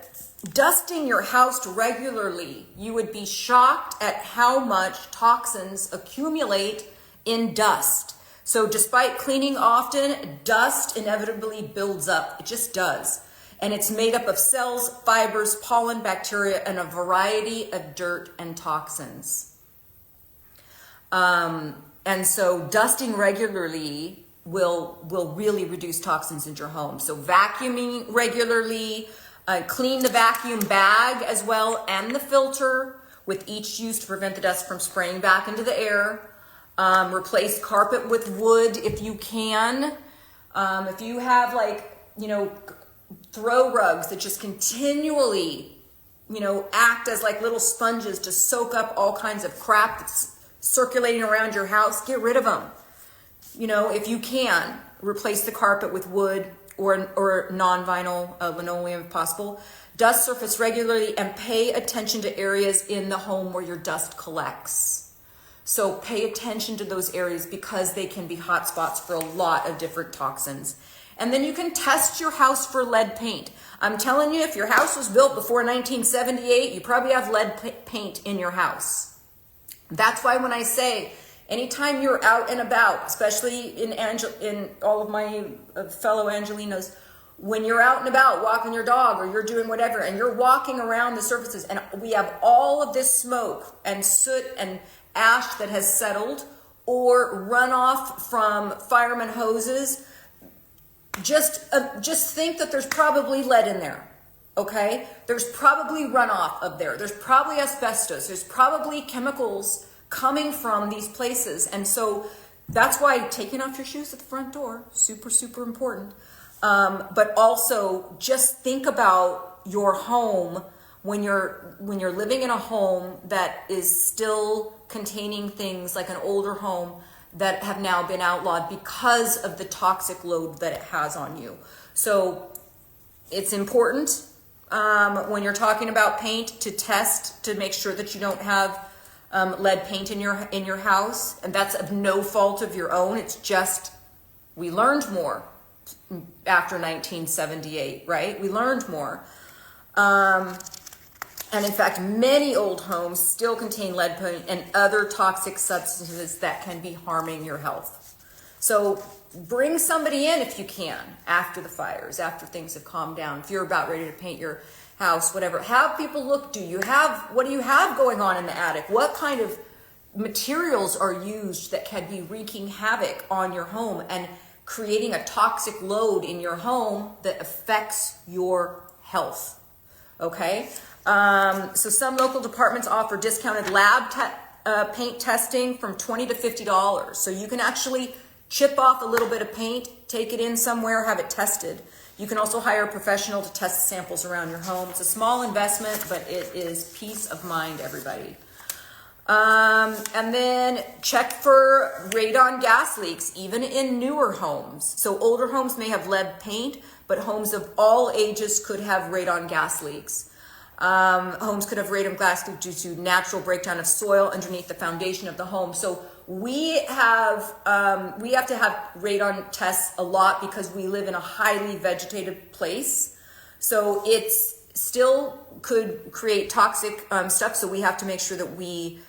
Dusting your house regularly, you would be shocked at how much toxins accumulate in dust. So despite cleaning often, dust inevitably builds up. It just does. And it's made up of cells, fibers, pollen, bacteria, and a variety of dirt and toxins. And so dusting regularly will really reduce toxins in your home. So vacuuming regularly, clean the vacuum bag as well, and the filter with each use to prevent the dust from spraying back into the air. Replace carpet with wood if you can. If you have throw rugs that just continually, act as like little sponges to soak up all kinds of crap that's circulating around your house, get rid of them. If you can, replace the carpet with wood or non-vinyl linoleum if possible. Dust surface regularly and pay attention to areas in the home where your dust collects. So pay attention to those areas because they can be hot spots for a lot of different toxins. And then you can test your house for lead paint. I'm telling you, if your house was built before 1978, you probably have lead paint in your house. That's why when I say, anytime you're out and about, especially in all of my fellow Angelinos, when you're out and about walking your dog or you're doing whatever and you're walking around the surfaces and we have all of this smoke and soot and ash that has settled or runoff from fireman hoses, just think that there's probably lead in there, okay? There's probably runoff up there. There's probably asbestos. There's probably chemicals coming from these places. And so that's why taking off your shoes at the front door, super, super important. But also just think about your home when you're living in a home that is still containing things like an older home that have now been outlawed because of the toxic load that it has on you. So it's important when you're talking about paint to test to make sure that you don't have lead paint in your house, and that's of no fault of your own. It's just we learned more after 1978, right? We learned more. And in fact, many old homes still contain lead paint and other toxic substances that can be harming your health. So bring somebody in if you can after the fires, after things have calmed down. If you're about ready to paint your house, whatever, have people look. What do you have going on in the attic? What kind of materials are used that can be wreaking havoc on your home and creating a toxic load in your home that affects your health? Okay. So some local departments offer discounted lab paint testing from $20 to $50. So you can actually chip off a little bit of paint, take it in somewhere, have it tested. You can also hire a professional to test samples around your home. It's a small investment, but it is peace of mind, everybody. And then check for radon gas leaks, even in newer homes. So older homes may have lead paint, but homes of all ages could have radon gas leaks. Homes could have radon gas leaks due to natural breakdown of soil underneath the foundation of the home. So we have to have radon tests a lot because we live in a highly vegetated place. So it's still could create toxic stuff. So we have to make sure that we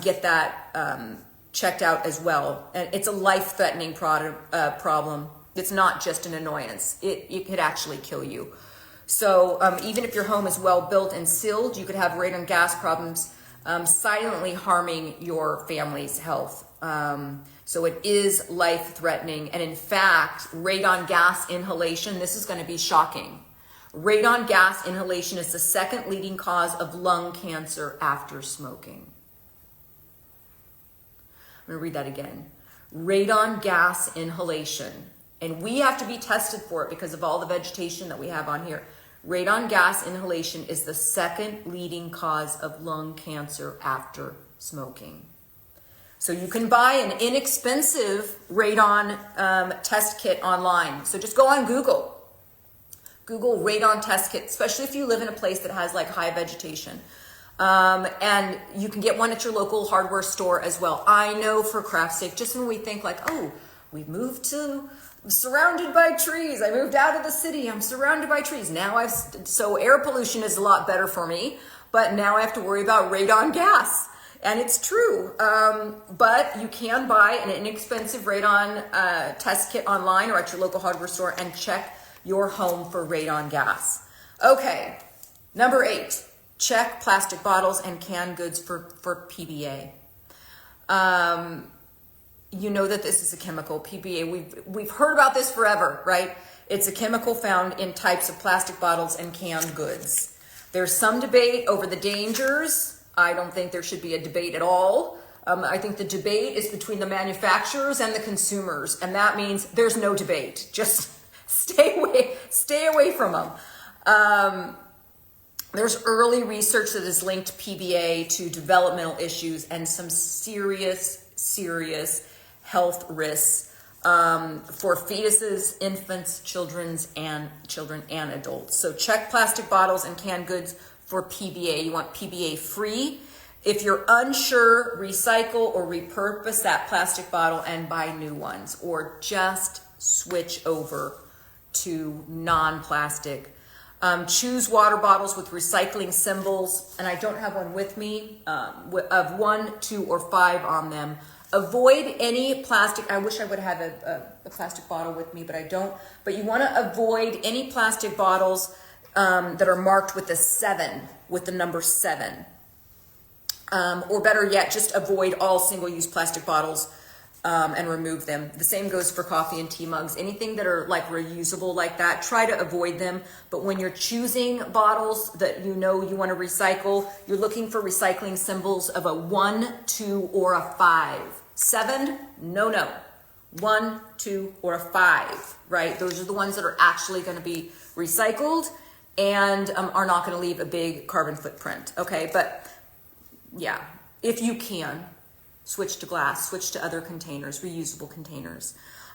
get that checked out as well. And it's a life-threatening problem. It's not just an annoyance. It could actually kill you. So even if your home is well built and sealed, you could have radon gas problems silently harming your family's health. So it is life-threatening. And in fact, radon gas inhalation, this is going to be shocking. Radon gas inhalation is the second leading cause of lung cancer after smoking. I'm going to read that again. Radon gas inhalation. And we have to be tested for it because of all the vegetation that we have on here. Radon gas inhalation is the second leading cause of lung cancer after smoking. So you can buy an inexpensive radon test kit online. So just go on Google. Google radon test kit, especially if you live in a place that has like high vegetation. And you can get one at your local hardware store as well. I know for craft's sake, just when we think like, oh, we moved to surrounded by trees. I moved out of the city. I'm surrounded by trees. Now so air pollution is a lot better for me, but now I have to worry about radon gas. And it's true. But you can buy an inexpensive radon test kit online or at your local hardware store and check your home for radon gas. Okay, number 8, check plastic bottles and canned goods for PBA. You know that this is a chemical, PBA. We've heard about this forever, right? It's a chemical found in types of plastic bottles and canned goods. There's some debate over the dangers. I don't think there should be a debate at all. I think the debate is between the manufacturers and the consumers, and that means there's no debate. Just stay away from them. There's early research that has linked PBA to developmental issues and some serious health risks for fetuses, infants, children, and adults. So check plastic bottles and canned goods for PBA. You want PBA free. If you're unsure, recycle or repurpose that plastic bottle and buy new ones, or just switch over to non-plastic. Choose water bottles with recycling symbols, and I don't have one with me, of 1, 2, or 5 on them. Avoid any plastic. I wish I would have a plastic bottle with me, but I don't. But you want to avoid any plastic bottles that are marked with the number 7. Or better yet, just avoid all single-use plastic bottles and remove them. The same goes for coffee and tea mugs. Anything that are like reusable like that, try to avoid them. But when you're choosing bottles that you know you want to recycle, you're looking for recycling symbols of a 1, 2, or a 5. 7, no. 1, 2, or a 5, right? Those are the ones that are actually going to be recycled and are not going to leave a big carbon footprint, okay? But yeah, if you can, switch to glass, switch to other containers, reusable containers.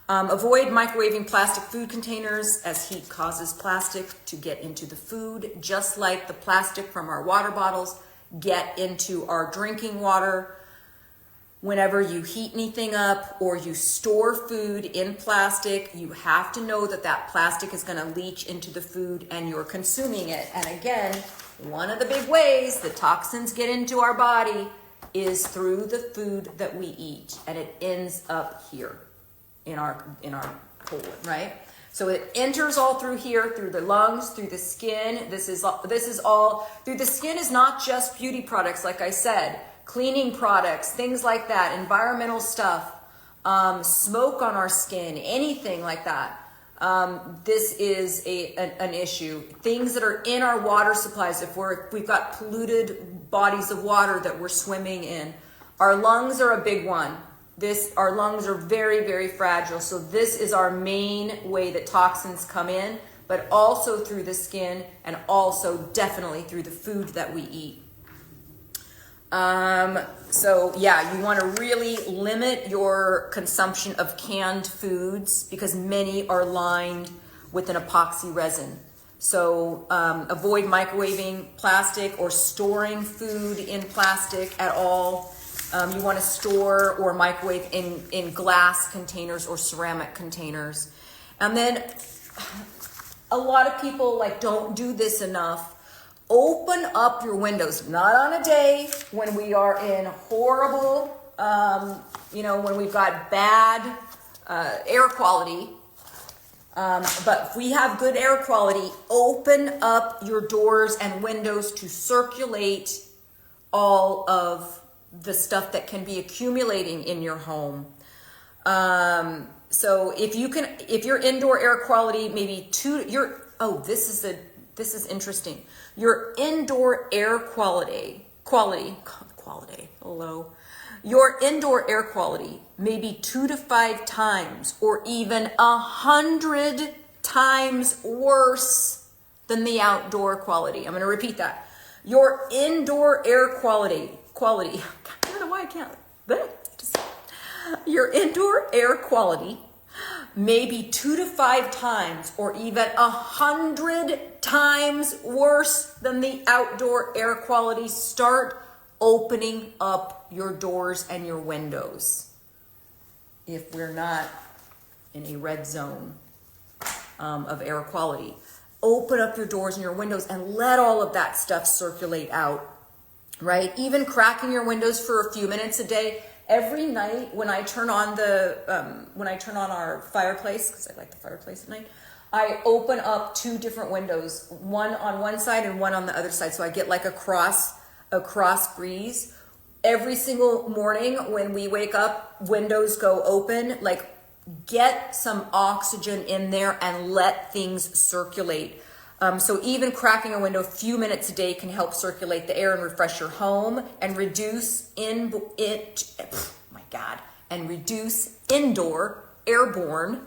Avoid microwaving plastic food containers as heat causes plastic to get into the food, just like the plastic from our water bottles get into our drinking water. Whenever you heat anything up or you store food in plastic, you have to know that that plastic is going to leach into the food and you're consuming it. And again, one of the big ways the toxins get into our body is through the food that we eat, and it ends up here in our colon, right? So it enters all through here, through the lungs, through the skin. This is all through the skin. Is not just beauty products, like I said, cleaning products, things like that, environmental stuff, smoke on our skin, anything like that. This is an issue. Things that are in our water supplies, if we've got polluted bodies of water that we're swimming in. Our lungs are a big one. Our lungs are very, very fragile. So this is our main way that toxins come in, but also through the skin and also definitely through the food that we eat. So yeah, you want to really limit your consumption of canned foods because many are lined with an epoxy resin. So avoid microwaving plastic or storing food in plastic at all. You want to store or microwave in glass containers or ceramic containers. And then a lot of people don't do this enough. Open up your windows, not on a day when we are in horrible, when we've got bad air quality. But if we have good air quality, open up your doors and windows to circulate all of the stuff that can be accumulating in your home. So if your indoor air quality, this is interesting. Your indoor air quality, your indoor air quality may be 2 to 5 times or even 100 times worse than the outdoor quality. I'm going to repeat that. Your indoor air quality, I don't know why I can't. Your indoor air quality may be 2 to 5 times or even 100 times worse than the outdoor air quality. Start opening up your doors and your windows if we're not in a red zone of air quality. Open up your doors and your windows and let all of that stuff circulate out, right? Even cracking your windows for a few minutes a day. Every night when I turn on our fireplace, because I like the fireplace at night, I open up 2 different windows, one on one side and one on the other side. So I get a cross breeze. Every single morning when we wake up, windows go open, get some oxygen in there and let things circulate. So even cracking a window a few minutes a day can help circulate the air and refresh your home and reduce indoor airborne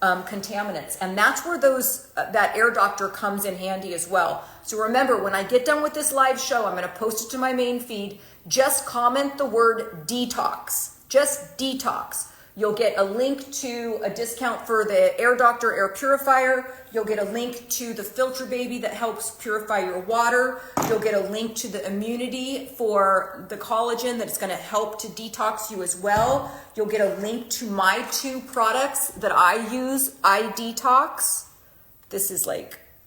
contaminants. And that's where that air doctor comes in handy as well. So remember, when I get done with this live show, I'm going to post it to my main feed. Just comment the word detox, just detox. You'll get a link to a discount for the Air Doctor Air Purifier. You'll get a link to the Filter Baby that helps purify your water. You'll get a link to the Immunity for the collagen that's going to help to detox you as well. You'll get a link to my 2 products that I use, iDetox. This is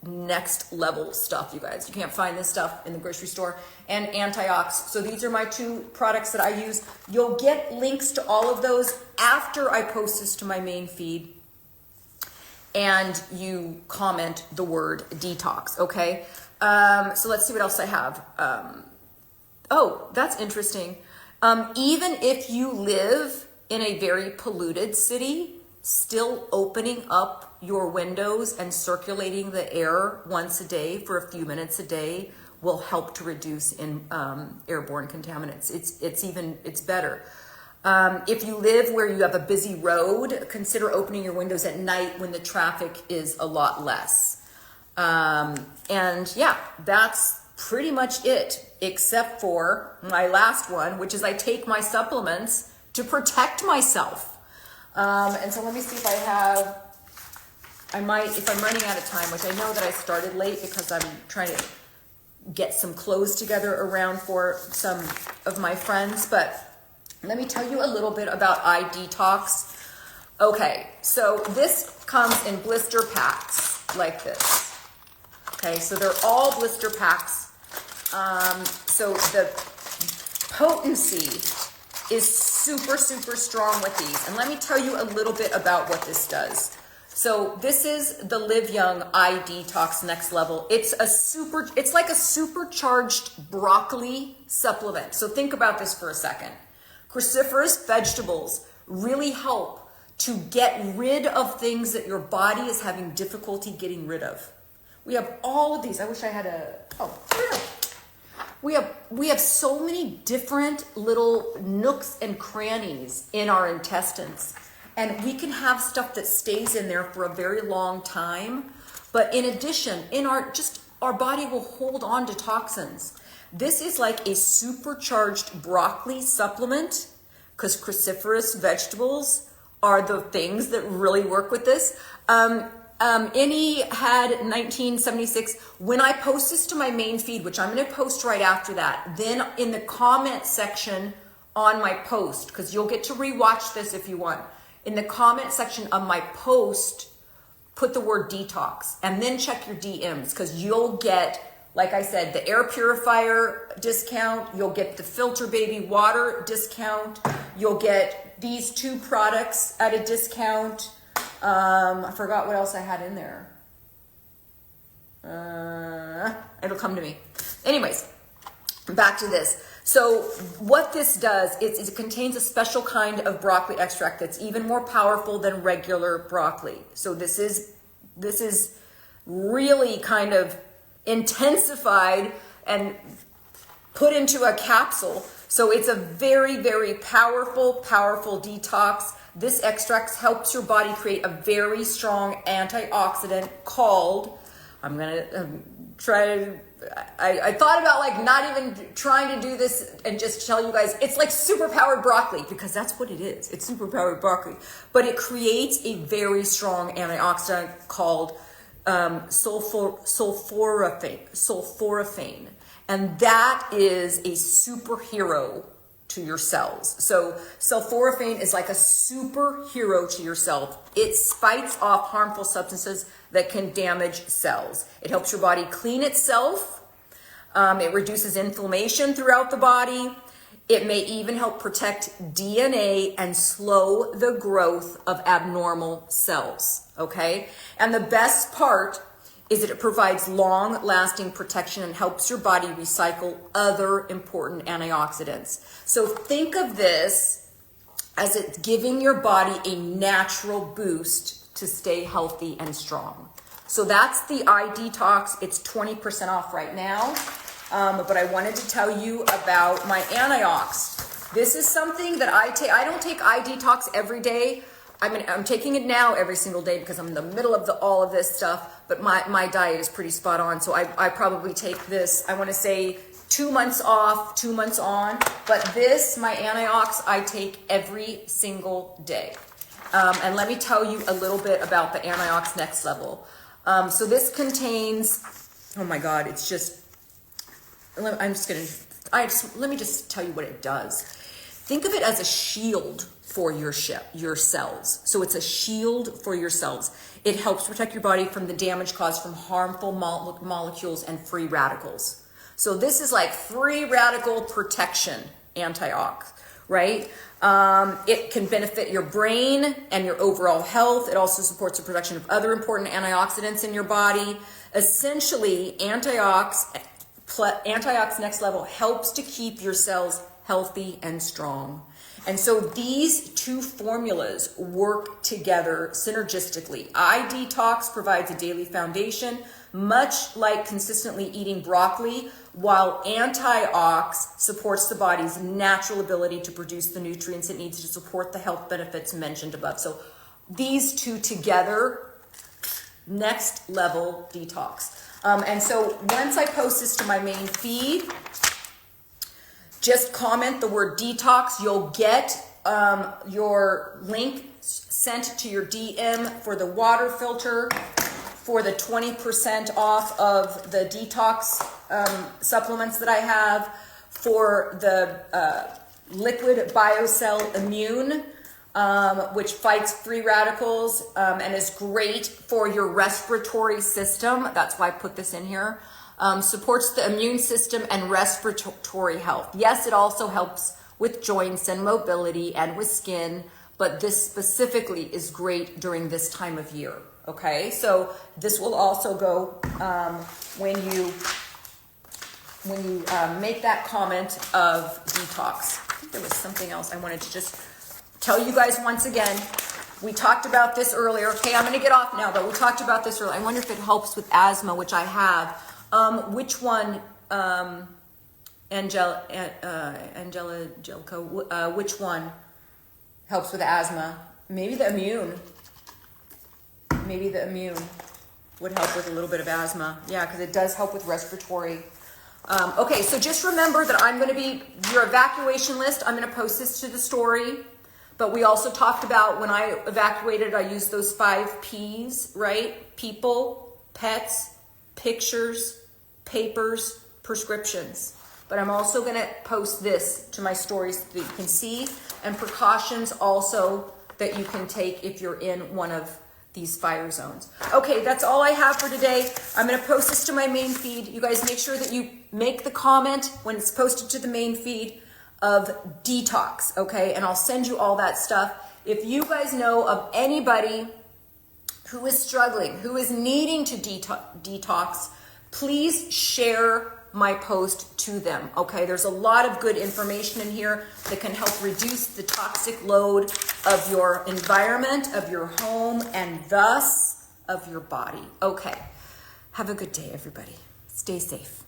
next level stuff, you guys. You can't find this stuff in the grocery store. And Antiox. So these are my 2 products that I use. You'll get links to all of those after I post this to my main feed. And you comment the word detox, okay? So let's see what else I have. Oh, that's interesting. Even if you live in a very polluted city, still opening up your windows and circulating the air once a day for a few minutes a day will help to reduce airborne contaminants. It's better. If you live where you have a busy road, consider opening your windows at night when the traffic is a lot less. And yeah, that's pretty much it, except for my last one, which is I take my supplements to protect myself. And so let me see if if I'm running out of time, which I know that I started late because I'm trying to get some clothes together around for some of my friends, but let me tell you a little bit about iDetox. Okay, so this comes in blister packs like this. Okay, so they're all blister packs. So the potency is super, super strong with these. And let me tell you a little bit about what this does. So this is the Live Young iDetox Next Level. It's like a supercharged broccoli supplement. So think about this for a second. Cruciferous vegetables really help to get rid of things that your body is having difficulty getting rid of. We have all of these. I wish I had we have so many different little nooks and crannies in our intestines, and we can have stuff that stays in there for a very long time. But in addition, our body will hold on to toxins. This is like a supercharged broccoli supplement, because cruciferous vegetables are the things that really work with this. Any had 1976. When I post this to my main feed, which I'm going to post right after that, then in the comment section on my post, because you'll get to rewatch this if you want, in the comment section of my post, put the word detox and then check your DMs, because you'll get, like I said, the air purifier discount, you'll get the filter baby water discount, you'll get these 2 products at a discount. I forgot what else I had in there. It'll come to me. Anyways, back to this. So what this does is it contains a special kind of broccoli extract that's even more powerful than regular broccoli. So this is really kind of intensified and put into a capsule. So it's a very, very powerful detox. This extract helps your body create a very strong antioxidant called, I'm going to try to, I thought about like not even trying to do this and just tell you guys, it's like superpowered broccoli, because that's what it is. It's superpowered broccoli. But it creates a very strong antioxidant called sulforaphane. And that is a superhero to your cells. So sulforaphane is like a superhero to your cells. It fights off harmful substances that can damage cells. It helps your body clean itself. It reduces inflammation throughout the body. It may even help protect DNA and slow the growth of abnormal cells. Okay? And the best part is that it provides long-lasting protection and helps your body recycle other important antioxidants. So think of this as it's giving your body a natural boost to stay healthy and strong. So that's the eye detox. It's 20% off right now. But I wanted to tell you about my antiox. This is something that I take. I don't take eye detox every day. I'm taking it now every single day because I'm in the middle of all of this stuff, but my diet is pretty spot on. So I probably take this, I want to say 2 months off, 2 months on, but this, my antiox, I take every single day. And let me tell you a little bit about the antiox next level. So this contains, oh my God, it's just, let me just tell you what it does. Think of it as a shield for your cells. So it's a shield for your cells. It helps protect your body from the damage caused from harmful molecules and free radicals. So this is like free radical protection antiox, right? It can benefit your brain and your overall health. It also supports the production of other important antioxidants in your body. Essentially, antiox next level helps to keep your cells healthy and strong. And so these 2 formulas work together synergistically. Eye detox provides a daily foundation, much like consistently eating broccoli, while antiox supports the body's natural ability to produce the nutrients it needs to support the health benefits mentioned above. So these 2 together, next level detox. And so once I post this to my main feed, just comment the word detox. You'll get your link sent to your DM for the water filter, for the 20% off of the detox supplements that I have, for the liquid BioCell Immune, which fights free radicals and is great for your respiratory system. That's why I put this in here. Supports the immune system and respiratory health. Yes, it also helps with joints and mobility and with skin, but this specifically is great during this time of year. Okay, so this will also go when you make that comment of detox. I think there was something else I wanted to just tell you guys once again. We talked about this earlier. Okay, I'm going to get off now, but we talked about this earlier. I wonder if it helps with asthma, which I have. Which one Angelico, which one helps with asthma? Maybe the immune. Maybe the immune would help with a little bit of asthma. Yeah, because it does help with respiratory. Okay, so just remember that I'm going to be your evacuation list. I'm going to post this to the story. But we also talked about when I evacuated, I used those 5 P's, right? People, pets, pictures, papers, prescriptions. But I'm also going to post this to my stories so that you can see, and precautions also that you can take if you're in one of these fire zones. Okay, that's all I have for today. I'm going to post this to my main feed. You guys make sure that you make the comment when it's posted to the main feed of detox, okay? And I'll send you all that stuff. If you guys know of anybody who is struggling, who is needing to detox, please share my post to them, okay? There's a lot of good information in here that can help reduce the toxic load of your environment, of your home, and thus of your body. Okay, have a good day, everybody. Stay safe.